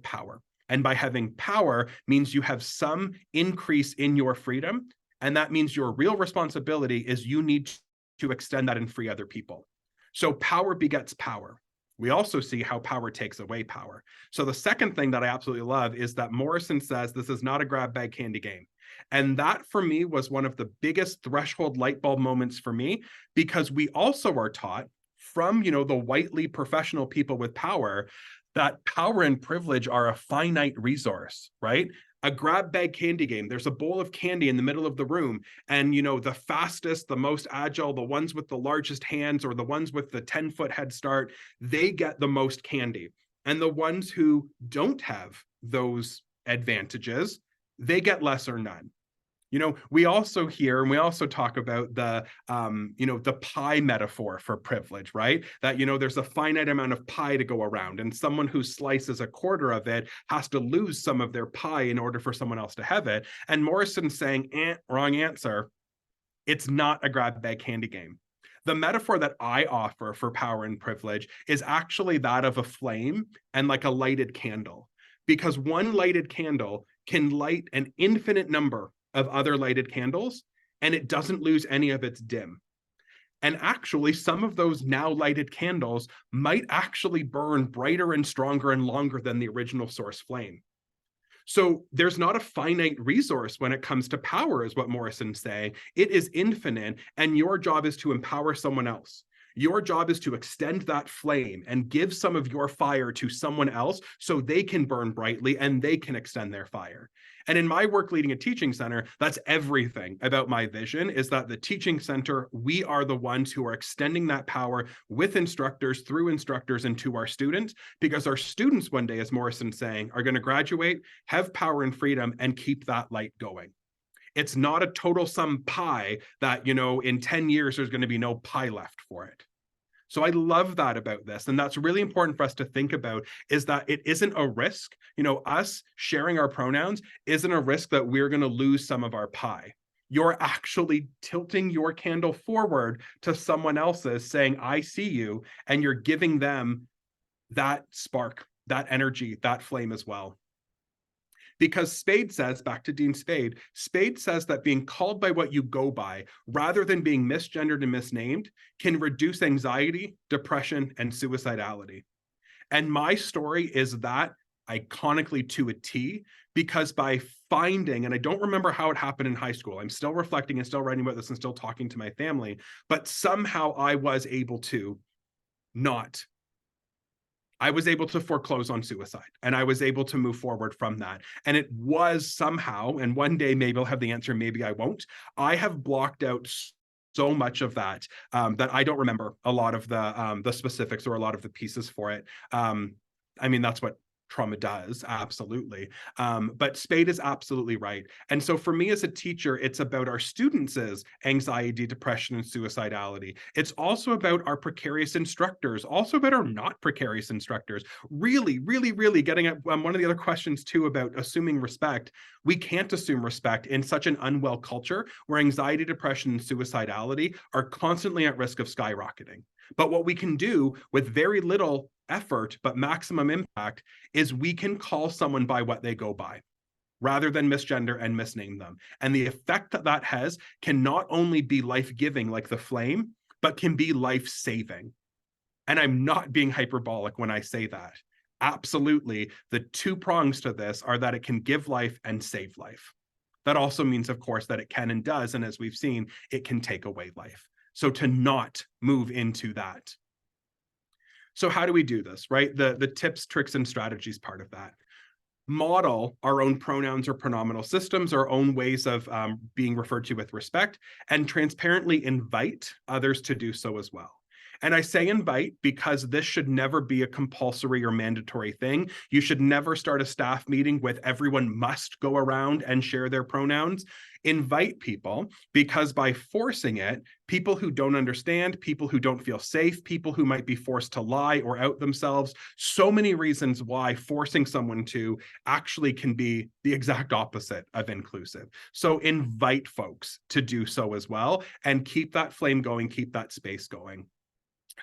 power. And by having power means you have some increase in your freedom, and that means your real responsibility is you need to extend that and free other people. So power begets power. We also see how power takes away power. So the second thing that I absolutely love is that Morrison says this is not a grab bag candy game. And that for me was one of the biggest threshold light bulb moments for me, because we also are taught from, the whitely professional people with power that power and privilege are a finite resource, right? A grab bag candy game. There's a bowl of candy in the middle of the room, and the fastest, the most agile, the ones with the largest hands, or the ones with the 10-foot head start, they get the most candy. And the ones who don't have those advantages, they get less or none. We also hear and we also talk about the pie metaphor for privilege, right? That, there's a finite amount of pie to go around, and someone who slices a quarter of it has to lose some of their pie in order for someone else to have it. And Morrison's saying, wrong answer. It's not a grab bag candy game. The metaphor that I offer for power and privilege is actually that of a flame and like a lighted candle, because one lighted candle can light an infinite number of other lighted candles, and it doesn't lose any of its dim. And actually, some of those now lighted candles might actually burn brighter and stronger and longer than the original source flame. So there's not a finite resource when it comes to power, is what Morrison's saying. It is infinite, and your job is to empower someone else. Your job is to extend that flame and give some of your fire to someone else so they can burn brightly and they can extend their fire. And in my work leading a teaching center, that's everything about my vision, is that the teaching center, we are the ones who are extending that power with instructors, through instructors, and to our students, because our students one day, as Morrison's saying, are going to graduate, have power and freedom, and keep that light going. It's not a total sum pie that, in 10 years, there's going to be no pie left for it. So I love that about this. And that's really important for us to think about, is that it isn't a risk. Us sharing our pronouns isn't a risk that we're going to lose some of our pie. You're actually tilting your candle forward to someone else's, saying, I see you, and you're giving them that spark, that energy, that flame as well. Because Spade says, back to Dean Spade, Spade says that being called by what you go by, rather than being misgendered and misnamed, can reduce anxiety, depression, and suicidality. And my story is that iconically to a T, because by finding, and I don't remember how it happened in high school, I'm still reflecting and still writing about this and still talking to my family, but somehow I was able to foreclose on suicide, and I was able to move forward from that. And it was somehow, and one day maybe I'll have the answer, maybe I won't, I have blocked out so much of that that I don't remember a lot of the specifics or a lot of the pieces for it. That's what trauma does, absolutely. But Spade is absolutely right. And so for me as a teacher, it's about our students' anxiety, depression, and suicidality. It's also about our precarious instructors, also about our not precarious instructors. Really, really, really getting at one of the other questions too about assuming respect. We can't assume respect in such an unwell culture where anxiety, depression, and suicidality are constantly at risk of skyrocketing. But what we can do with very little effort, but maximum impact, is we can call someone by what they go by, rather than misgender and misname them. And the effect that that has can not only be life-giving like the flame, but can be life-saving. And I'm not being hyperbolic when I say that. Absolutely, the two prongs to this are that it can give life and save life. That also means, of course, that it can and does, and as we've seen, it can take away life. So to not move into that. So how do we do this, right? The tips, tricks, and strategies part of that. Model our own pronouns or pronominal systems, our own ways of being referred to with respect, and transparently invite others to do so as well. And I say invite because this should never be a compulsory or mandatory thing. You should never start a staff meeting with everyone must go around and share their pronouns. Invite people, because by forcing it, people who don't understand, people who don't feel safe, people who might be forced to lie or out themselves, so many reasons why forcing someone to actually can be the exact opposite of inclusive. So invite folks to do so as well, and keep that flame going, keep that space going.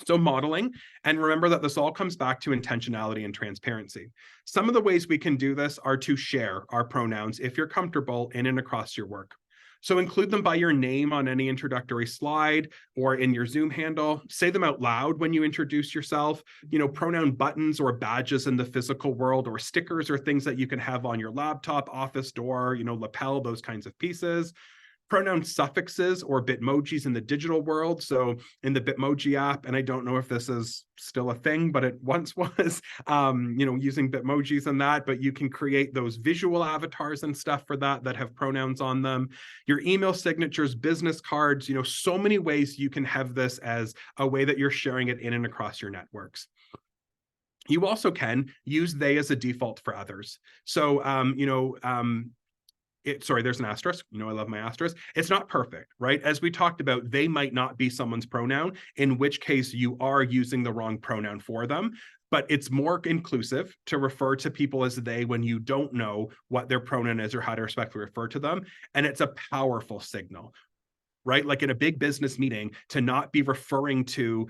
So modeling, and remember that this all comes back to intentionality and transparency. Some of the ways we can do this are to share our pronouns if you're comfortable in and across your work. So include them by your name on any introductory slide or in your Zoom handle. Say them out loud when you introduce yourself. Pronoun buttons or badges in the physical world, or stickers or things that you can have on your laptop, office door, lapel, those kinds of pieces. pronoun suffixes or bitmojis in the digital world. So in the Bitmoji app, and I don't know if this is still a thing, but it once was, using Bitmojis and that, but you can create those visual avatars and stuff for that have pronouns on them. Your email signatures, business cards, so many ways you can have this as a way that you're sharing it in and across your networks. You also can use they as a default for others. So, there's an asterisk. I love my asterisk. It's not perfect, right? As we talked about, they might not be someone's pronoun, in which case you are using the wrong pronoun for them. But it's more inclusive to refer to people as they when you don't know what their pronoun is or how to respectfully refer to them. And it's a powerful signal, right? Like in a big business meeting, to not be referring to,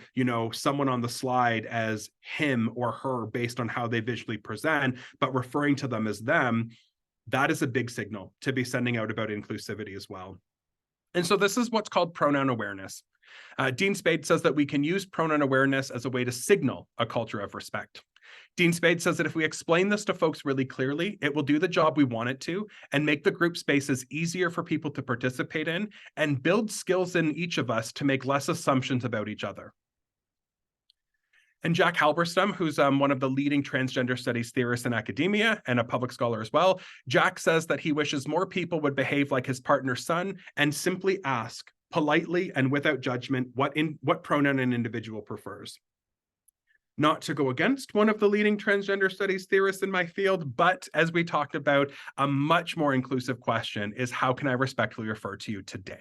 someone on the slide as him or her based on how they visually present, but referring to them as them. That is a big signal to be sending out about inclusivity as well. And so this is what's called pronoun awareness. Dean Spade says that we can use pronoun awareness as a way to signal a culture of respect. Dean Spade says that if we explain this to folks really clearly, it will do the job we want it to and make the group spaces easier for people to participate in and build skills in each of us to make less assumptions about each other. And Jack Halberstam, who's one of the leading transgender studies theorists in academia and a public scholar as well, Jack says that he wishes more people would behave like his partner's son and simply ask, politely and without judgment, what pronoun an individual prefers. Not to go against one of the leading transgender studies theorists in my field, but as we talked about, a much more inclusive question is, how can I respectfully refer to you today?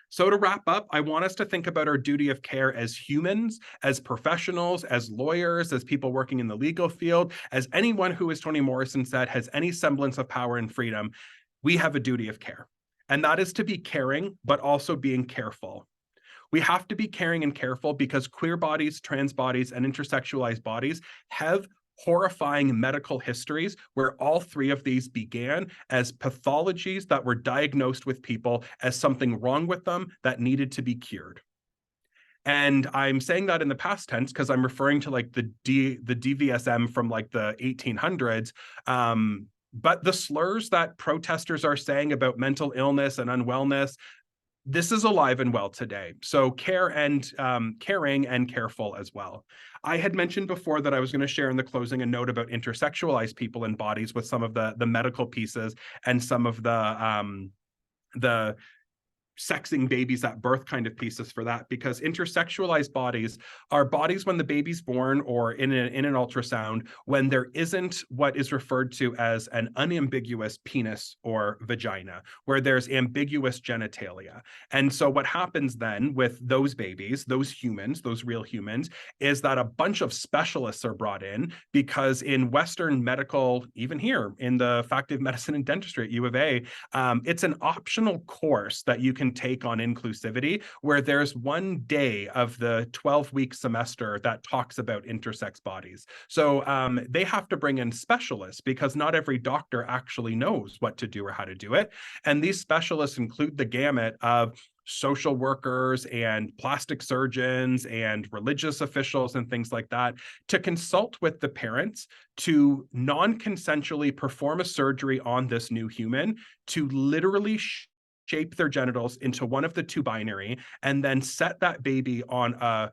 So to wrap up, I want us to think about our duty of care as humans, as professionals, as lawyers, as people working in the legal field, as anyone who, as Toni Morrison said, has any semblance of power and freedom. We have a duty of care. And that is to be caring, but also being careful. We have to be caring and careful because queer bodies, trans bodies, and intersexualized bodies have horrifying medical histories where all three of these began as pathologies that were diagnosed with people as something wrong with them that needed to be cured. And I'm saying that in the past tense because I'm referring to like the DVSM from like the 1800s. But the slurs that protesters are saying about mental illness and unwellness, this is alive and well today. So caring and careful as well. I had mentioned before that I was going to share in the closing a note about intersexualized people and bodies with some of the medical pieces and some of the sexing babies at birth kind of pieces for that, because intersexualized bodies are bodies when the baby's born or in an ultrasound when there isn't what is referred to as an unambiguous penis or vagina, where there's ambiguous genitalia. And so what happens then with those babies, those humans, those real humans, is that a bunch of specialists are brought in because in Western medical, even here in the Faculty of Medicine and Dentistry at U of A, it's an optional course that you can take on inclusivity, where there's one day of the 12-week semester that talks about intersex bodies. So they have to bring in specialists because not every doctor actually knows what to do or how to do it. And these specialists include the gamut of social workers and plastic surgeons and religious officials and things like that to consult with the parents to non-consensually perform a surgery on this new human to literally shape their genitals into one of the two binary, and then set that baby on a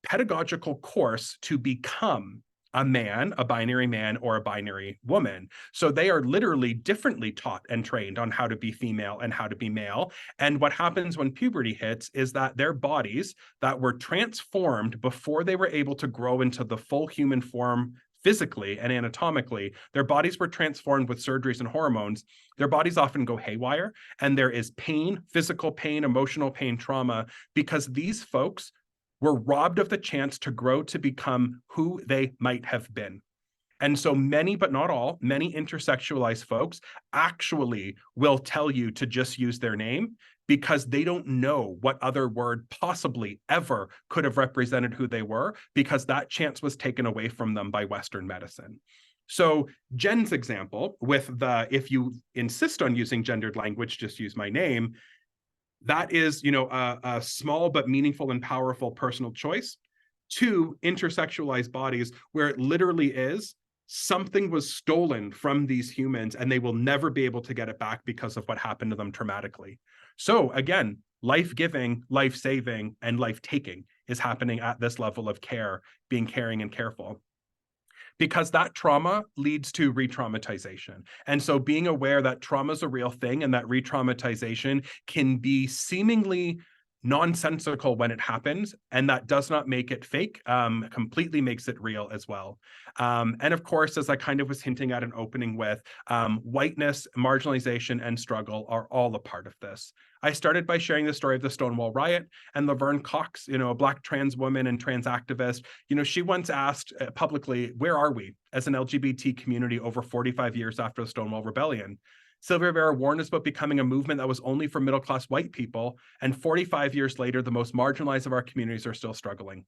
pedagogical course to become a man, a binary man, or a binary woman. So they are literally differently taught and trained on how to be female and how to be male. And what happens when puberty hits is that their bodies that were transformed before they were able to grow into the full human form physically and anatomically, their bodies were transformed with surgeries and hormones. Their bodies often go haywire, and there is pain, physical pain, emotional pain, trauma, because these folks were robbed of the chance to grow to become who they might have been. And so many, but not all, many intersexualized folks actually will tell you to just use their name because they don't know what other word possibly ever could have represented who they were, because that chance was taken away from them by Western medicine. So Jen's example with if you insist on using gendered language, just use my name, that is, a small but meaningful and powerful personal choice. To intersexualized bodies where it literally is, something was stolen from these humans and they will never be able to get it back because of what happened to them traumatically. So again, life-giving, life-saving, and life-taking is happening at this level of care, being caring and careful, because that trauma leads to re-traumatization. And so being aware that trauma is a real thing and that re-traumatization can be seemingly nonsensical when it happens, and that does not make it fake, completely makes it real as well. And of course, as I kind of was hinting at an opening with, whiteness, marginalization, and struggle are all a part of this. I started by sharing the story of the Stonewall riot, and Laverne Cox, a Black trans woman and trans activist, she once asked publicly, where are we as an LGBT community over 45 years after the Stonewall Rebellion? Sylvia Rivera warned us about becoming a movement that was only for middle-class white people, and 45 years later, the most marginalized of our communities are still struggling.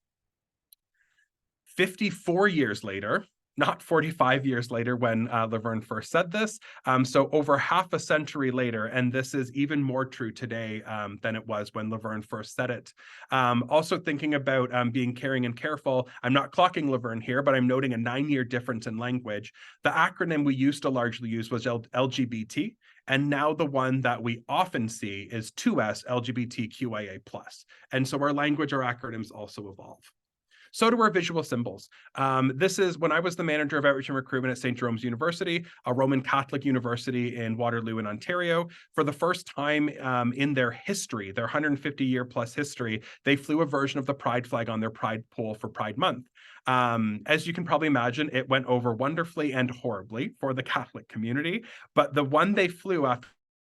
54 years later, not 45 years later when Laverne first said this, so over half a century later, and this is even more true today than it was when Laverne first said it. Also thinking about being caring and careful, I'm not clocking Laverne here, but I'm noting a 9-year difference in language. The acronym we used to largely use was LGBT, and now the one that we often see is 2S, LGBTQIA+. And so our language, our acronyms also evolve. So do our visual symbols. This is when I was the manager of outreach and recruitment at St. Jerome's University, a Roman Catholic university in Waterloo in Ontario. For the first time in their history, their 150-year plus history, they flew a version of the Pride flag on their Pride pole for Pride Month. As you can probably imagine, it went over wonderfully and horribly for the Catholic community, but the one they flew after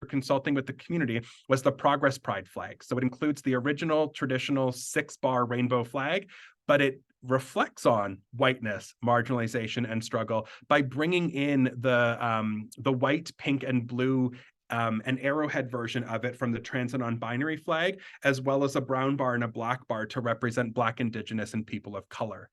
consulting with the community was the Progress Pride flag. So it includes the original traditional 6-bar rainbow flag, but it reflects on whiteness, marginalization, and struggle by bringing in the white, pink, and blue an arrowhead version of it from the trans and non-binary flag, as well as a brown bar and a black bar to represent Black, Indigenous, and people of color.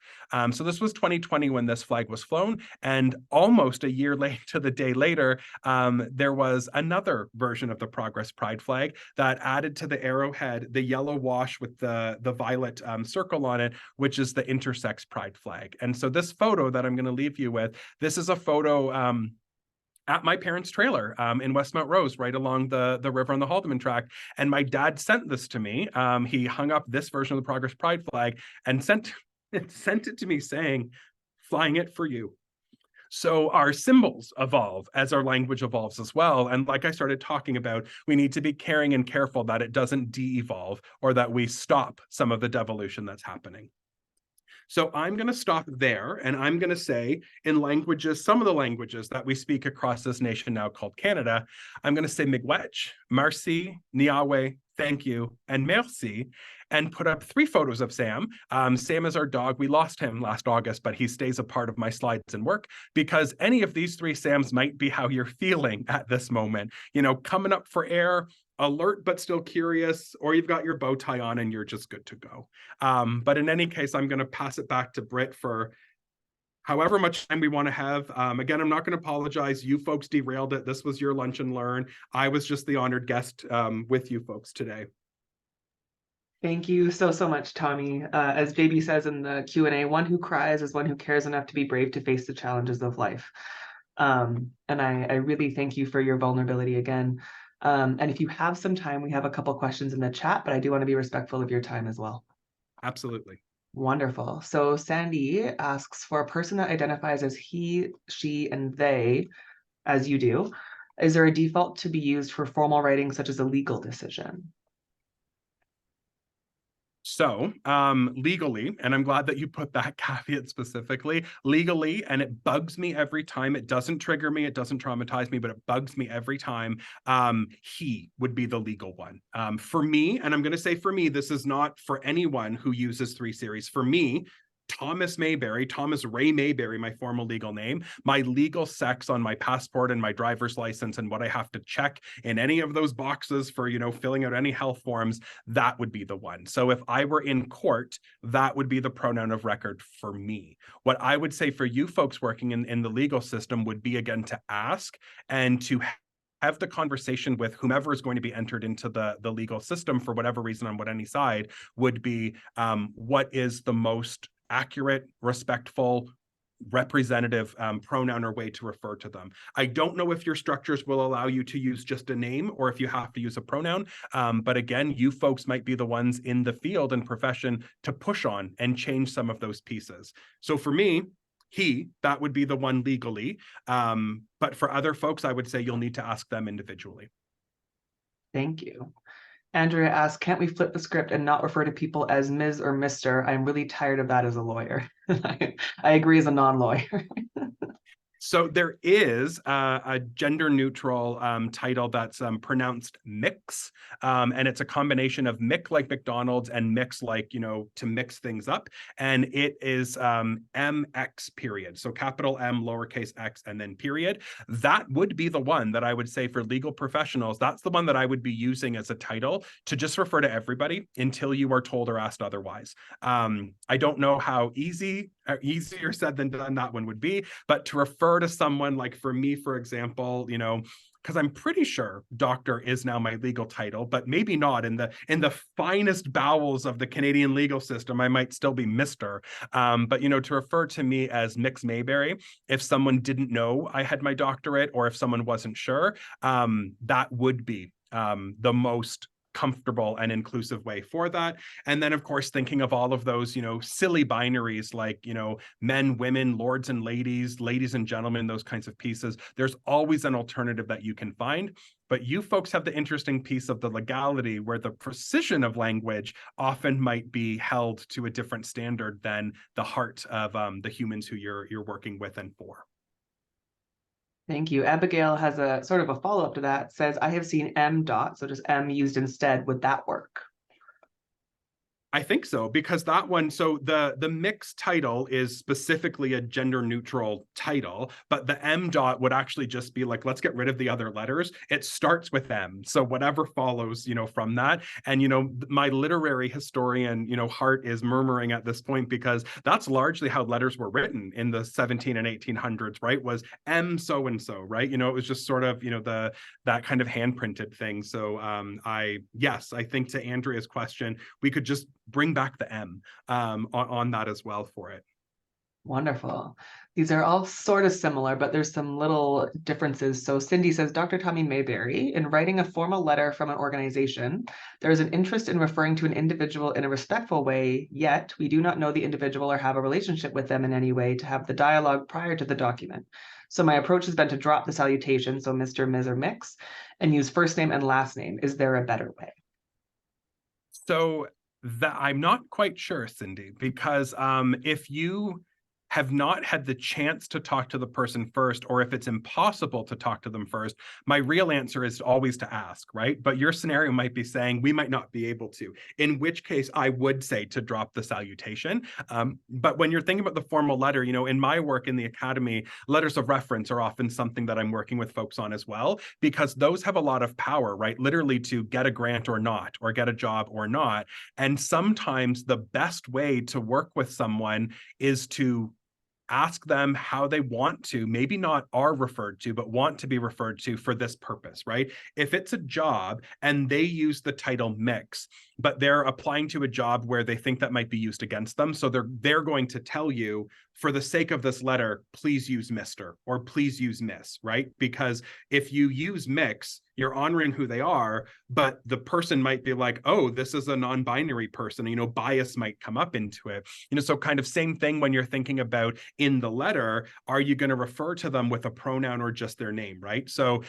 So this was 2020 when this flag was flown, and almost a year late to the day later, there was another version of the Progress Pride flag that added to the arrowhead the yellow wash with the violet circle on it, which is the intersex Pride flag. And so this photo that I'm going to leave you with, this is a photo at my parents' trailer in Westmount Rose, right along the river on the Haldeman tract. And my dad sent this to me. He hung up this version of the Progress Pride flag and sent it to me saying, flying it for you. So our symbols evolve as our language evolves as well. And like I started talking about, we need to be caring and careful that it doesn't de-evolve or that we stop some of the devolution that's happening. So I'm going to stop there, and I'm going to say in languages, some of the languages that we speak across this nation now called Canada, I'm going to say miigwech, merci, niawe, thank you, and merci, and put up 3 photos of Sam. Sam is our dog. We lost him last August, but he stays a part of my slides and work because any of these 3 Sams might be how you're feeling at this moment. Coming up for air, alert but still curious, or you've got your bow tie on and you're just good to go. But in any case, I'm going to pass it back to Britt for however much time we want to have. Again, I'm not going to apologize. You folks derailed it. This was your lunch and learn. I was just the honored guest with you folks today. Thank you so much, Tommy. As JB says in the Q&A, one who cries is one who cares enough to be brave to face the challenges of life. And I really thank you for your vulnerability again. And if you have some time, we have a couple questions in the chat, but I do want to be respectful of your time as well. Absolutely. Wonderful. So Sandy asks, for a person that identifies as he, she, and they, as you do, is there a default to be used for formal writing such as a legal decision? So legally, and I'm glad that you put that caveat specifically, legally, and it bugs me every time. It doesn't trigger me, it doesn't traumatize me, but it bugs me every time. He would be the legal one. For me, and I'm going to say for me, this is not for anyone who uses 3 series. For me, Thomas Mayberry, Thomas Ray Mayberry, my formal legal name, my legal sex on my passport and my driver's license and what I have to check in any of those boxes for, filling out any health forms, that would be the one. So if I were in court, that would be the pronoun of record for me. What I would say for you folks working in the legal system would be, again, to ask and to have the conversation with whomever is going to be entered into the legal system for whatever reason on any side would be what is the most accurate, respectful, representative pronoun or way to refer to them. I don't know if your structures will allow you to use just a name or if you have to use a pronoun. But again, you folks might be the ones in the field and profession to push on and change some of those pieces. So for me, he, that would be the one legally. But for other folks, I would say you'll need to ask them individually. Thank you. Andrea asks, can't we flip the script and not refer to people as Ms. or Mr.? I'm really tired of that as a lawyer. I agree as a non-lawyer. So there is a gender neutral title that's pronounced mix. And it's a combination of mick like McDonald's and mix like, to mix things up. And it is MX period. So capital M, lowercase x, and then period. That would be the one that I would say for legal professionals. That's the one that I would be using as a title to just refer to everybody until you are told or asked otherwise. I don't know how easier said than done that one would be, but to refer to someone like for me, for example, because I'm pretty sure doctor is now my legal title, but maybe not in the finest bowels of the Canadian legal system. I might still be Mr. But to refer to me as Mix Mayberry, if someone didn't know I had my doctorate or if someone wasn't sure, that would be the most comfortable and inclusive way for that. And then of course thinking of all of those silly binaries like men, women, lords and ladies and gentlemen, those kinds of pieces. There's always an alternative that you can find, but you folks have the interesting piece of the legality where the precision of language often might be held to a different standard than the heart of the humans who you're working with and for. Thank you. Abigail has a sort of a follow-up to that. Says, I have seen M dot, so just M used instead. Would that work? I think so, because that one, so the mixed title is specifically a gender neutral title, but the M dot would actually just be like, let's get rid of the other letters. It starts with M. So whatever follows, from that. And, my literary historian, heart is murmuring at this point, because that's largely how letters were written in the 17 and 1800s, right? Was M so-and-so, right? It was just sort of, that kind of hand printed thing. So I think to Andrea's question, we could just bring back the M on that as well for it. Wonderful. These are all sort of similar, but there's some little differences. So Cindy says, Dr. Tommy Mayberry, in writing a formal letter from an organization, there is an interest in referring to an individual in a respectful way, yet we do not know the individual or have a relationship with them in any way to have the dialogue prior to the document. So my approach has been to drop the salutation, so Mr., Ms., or Mix, and use first name and last name. Is there a better way? So that I'm not quite sure, Cindy, because if you have not had the chance to talk to the person first, or if it's impossible to talk to them first, my real answer is always to ask, right? But your scenario might be saying we might not be able to, in which case I would say to drop the salutation. But when you're thinking about the formal letter, in my work in the academy, letters of reference are often something that I'm working with folks on as well, because those have a lot of power, right? Literally to get a grant or not, or get a job or not. And sometimes the best way to work with someone is to ask them how they want to, maybe not are referred to, but want to be referred to for this purpose, right? If it's a job and they use the title mix, but they're applying to a job where they think that might be used against them, so they're going to tell you, for the sake of this letter, please use Mr. or please use Miss, right? Because if you use mix, you're honoring who they are, but the person might be like, oh, this is a non-binary person, bias might come up into it. So kind of same thing when you're thinking about in the letter, are you going to refer to them with a pronoun or just their name, right? So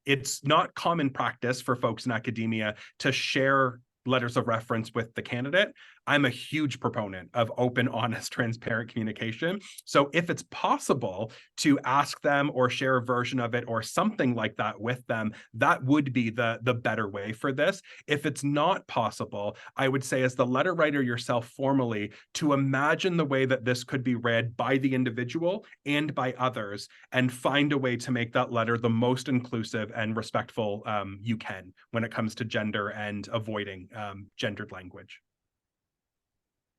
it's not common practice for folks in academia to share letters of reference with the candidate. I'm a huge proponent of open, honest, transparent communication. So if it's possible to ask them or share a version of it or something like that with them, that would be the better way for this. If it's not possible, I would say as the letter writer yourself formally, to imagine the way that this could be read by the individual and by others, and find a way to make that letter the most inclusive and respectful you can when it comes to gender and avoiding gendered language.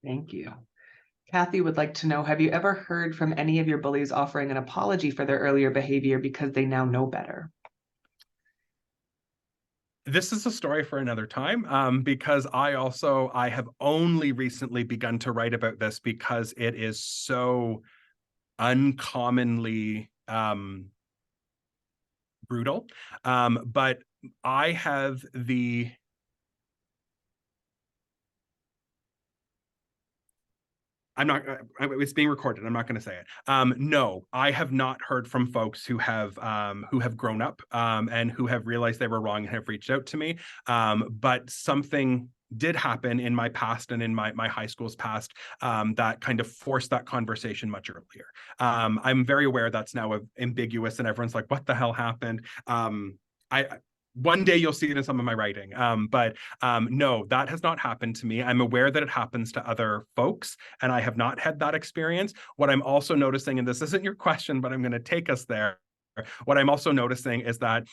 Thank you. Kathy would like to know, have you ever heard from any of your bullies offering an apology for their earlier behavior because they now know better? This is a story for another time, because I have only recently begun to write about this because it is so uncommonly brutal. But I have I'm not, it's being recorded. I'm not going to say it. No, I have not heard from folks who have grown up and who have realized they were wrong and have reached out to me. But something did happen in my past and in my high school's past that kind of forced that conversation much earlier. I'm very aware that's now ambiguous and everyone's like, what the hell happened? I One day you'll see it in some of my writing. But no, that has not happened to me. I'm aware that it happens to other folks, and I have not had that experience. What I'm also noticing, and this isn't your question, but I'm going to take us there. What I'm also noticing is that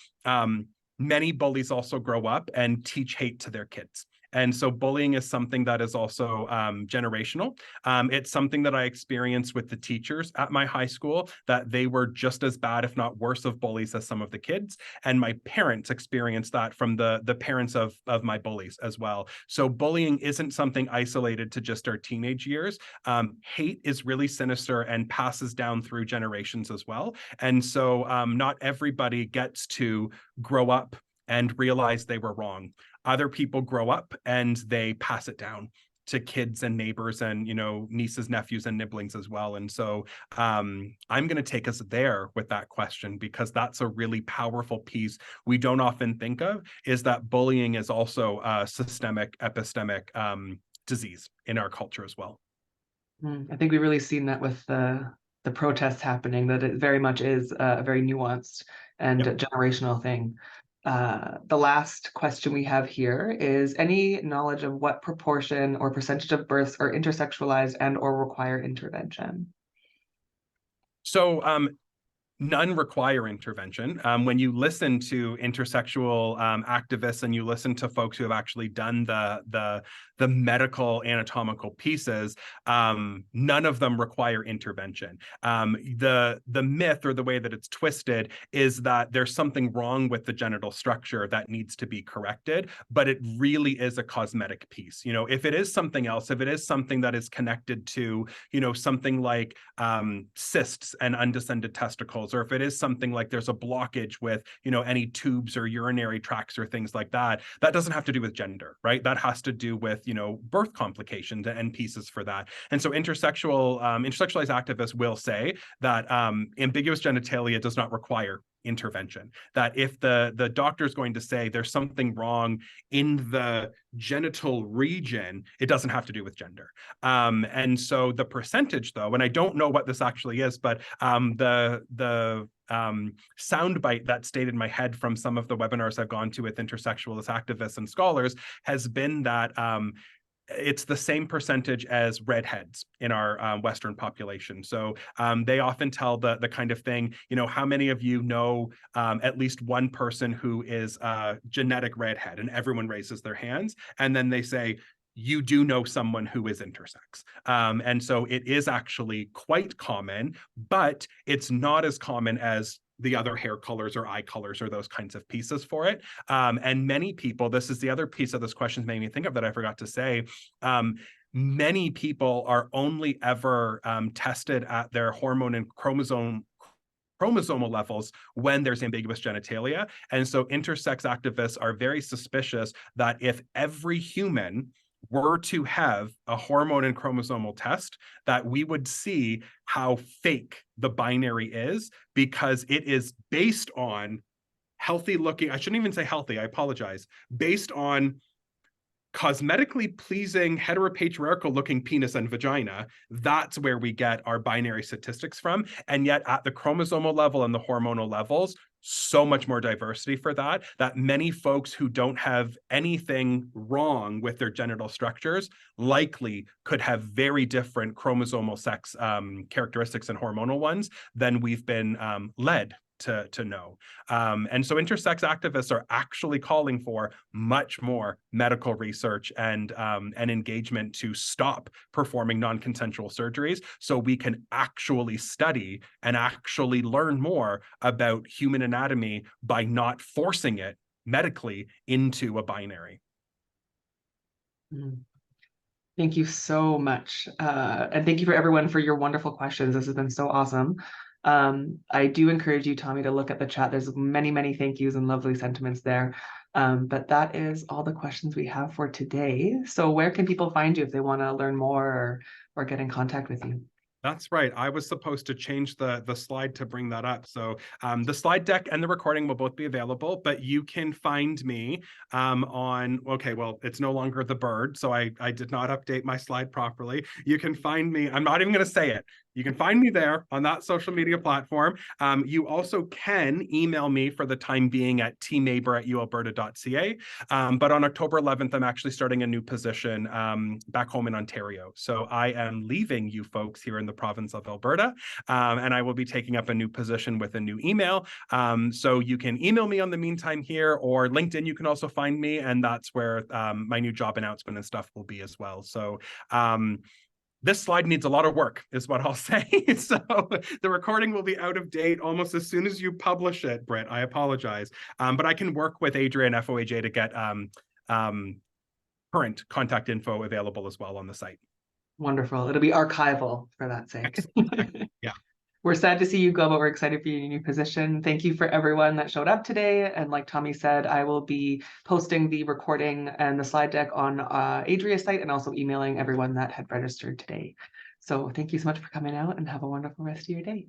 many bullies also grow up and teach hate to their kids. And so bullying is something that is also generational. It's something that I experienced with the teachers at my high school, that they were just as bad, if not worse, of bullies as some of the kids. And my parents experienced that from the parents of my bullies as well. So bullying isn't something isolated to just our teenage years. Hate is really sinister and passes down through generations as well. And so not everybody gets to grow up and realize they were wrong. Other people grow up and they pass it down to kids and neighbors and, you know, nieces, nephews, and nibblings as well. And so I'm going to take us there with that question, because that's a really powerful piece we don't often think of, is that bullying is also a systemic, epistemic disease in our culture as well. I think we've really seen that with the protests happening, that it very much is a very nuanced and generational thing. The last question we have here is, any knowledge of what proportion or percentage of births are intersexualized and or require intervention? So none require intervention. When you listen to intersexual activists and you listen to folks who have actually done the medical anatomical pieces, none of them require intervention. The myth, or the way that it's twisted, is that there's something wrong with the genital structure that needs to be corrected, but it really is a cosmetic piece. You know, if it is something else, if it is something that is connected to, you know, something like cysts and undescended testicles, or if it is something like there's a blockage with, you know, any tubes or urinary tracts or things like that, that doesn't have to do with gender, right? That has to do with, you know, birth complications and pieces for that. And so intersexualized activists will say that ambiguous genitalia does not require intervention. That if the doctor is going to say there's something wrong in the genital region, it doesn't have to do with gender. And so the percentage, though, and I don't know what this actually is, but the soundbite that stayed in my head from some of the webinars I've gone to with intersexualist activists and scholars has been that it's the same percentage as redheads in our Western population. So they often tell the kind of thing, you know, how many of you know at least one person who is a genetic redhead? And everyone raises their hands. And then they say, you do know someone who is intersex. And so it is actually quite common, but it's not as common as the other hair colors or eye colors or those kinds of pieces for it. And many people, this is the other piece of this question made me think of that I forgot to say, many people are only ever tested at their hormone and chromosomal levels when there's ambiguous genitalia. And so intersex activists are very suspicious that if every human were to have a hormone and chromosomal test, that we would see how fake the binary is, because it is based on healthy looking, I shouldn't even say healthy, I apologize, based on cosmetically pleasing heteropatriarchal looking penis and vagina. That's where we get our binary statistics from. And yet at the chromosomal level and the hormonal levels, so much more diversity for that many folks who don't have anything wrong with their genital structures likely could have very different chromosomal sex characteristics and hormonal ones than we've been led to know. And so intersex activists are actually calling for much more medical research and engagement to stop performing non-consensual surgeries, so we can actually study and actually learn more about human anatomy by not forcing it medically into a binary. Thank you so much. And thank you for everyone for your wonderful questions. This has been so awesome. I do encourage you, Tommy, to look at the chat. There's many, many thank yous and lovely sentiments there. But that is all the questions we have for today. So where can people find you if they want to learn more or get in contact with you? That's right. I was supposed to change the slide to bring that up. So the slide deck and the recording will both be available, but you can find me on, okay, well, it's no longer the bird, so I did not update my slide properly. You can find me, I'm not even going to say it. You can find me there on that social media platform. You also can email me for the time being at tneighbor@ualberta.ca. But on October 11th, I'm actually starting a new position back home in Ontario. So I am leaving you folks here in the province of Alberta, and I will be taking up a new position with a new email. So you can email me on the meantime here, or LinkedIn, you can also find me, and that's where my new job announcement and stuff will be as well. So this slide needs a lot of work, is what I'll say. So the recording will be out of date almost as soon as you publish it, Britt. I apologize. But I can work with Adrian FOAJ to get current contact info available as well on the site. Wonderful. It'll be archival for that sake. Excellent. Yeah. We're sad to see you go, but we're excited for your new position. Thank you for everyone that showed up today. And like Tommy said, I will be posting the recording and the slide deck on Adria's site and also emailing everyone that had registered today. So thank you so much for coming out and have a wonderful rest of your day.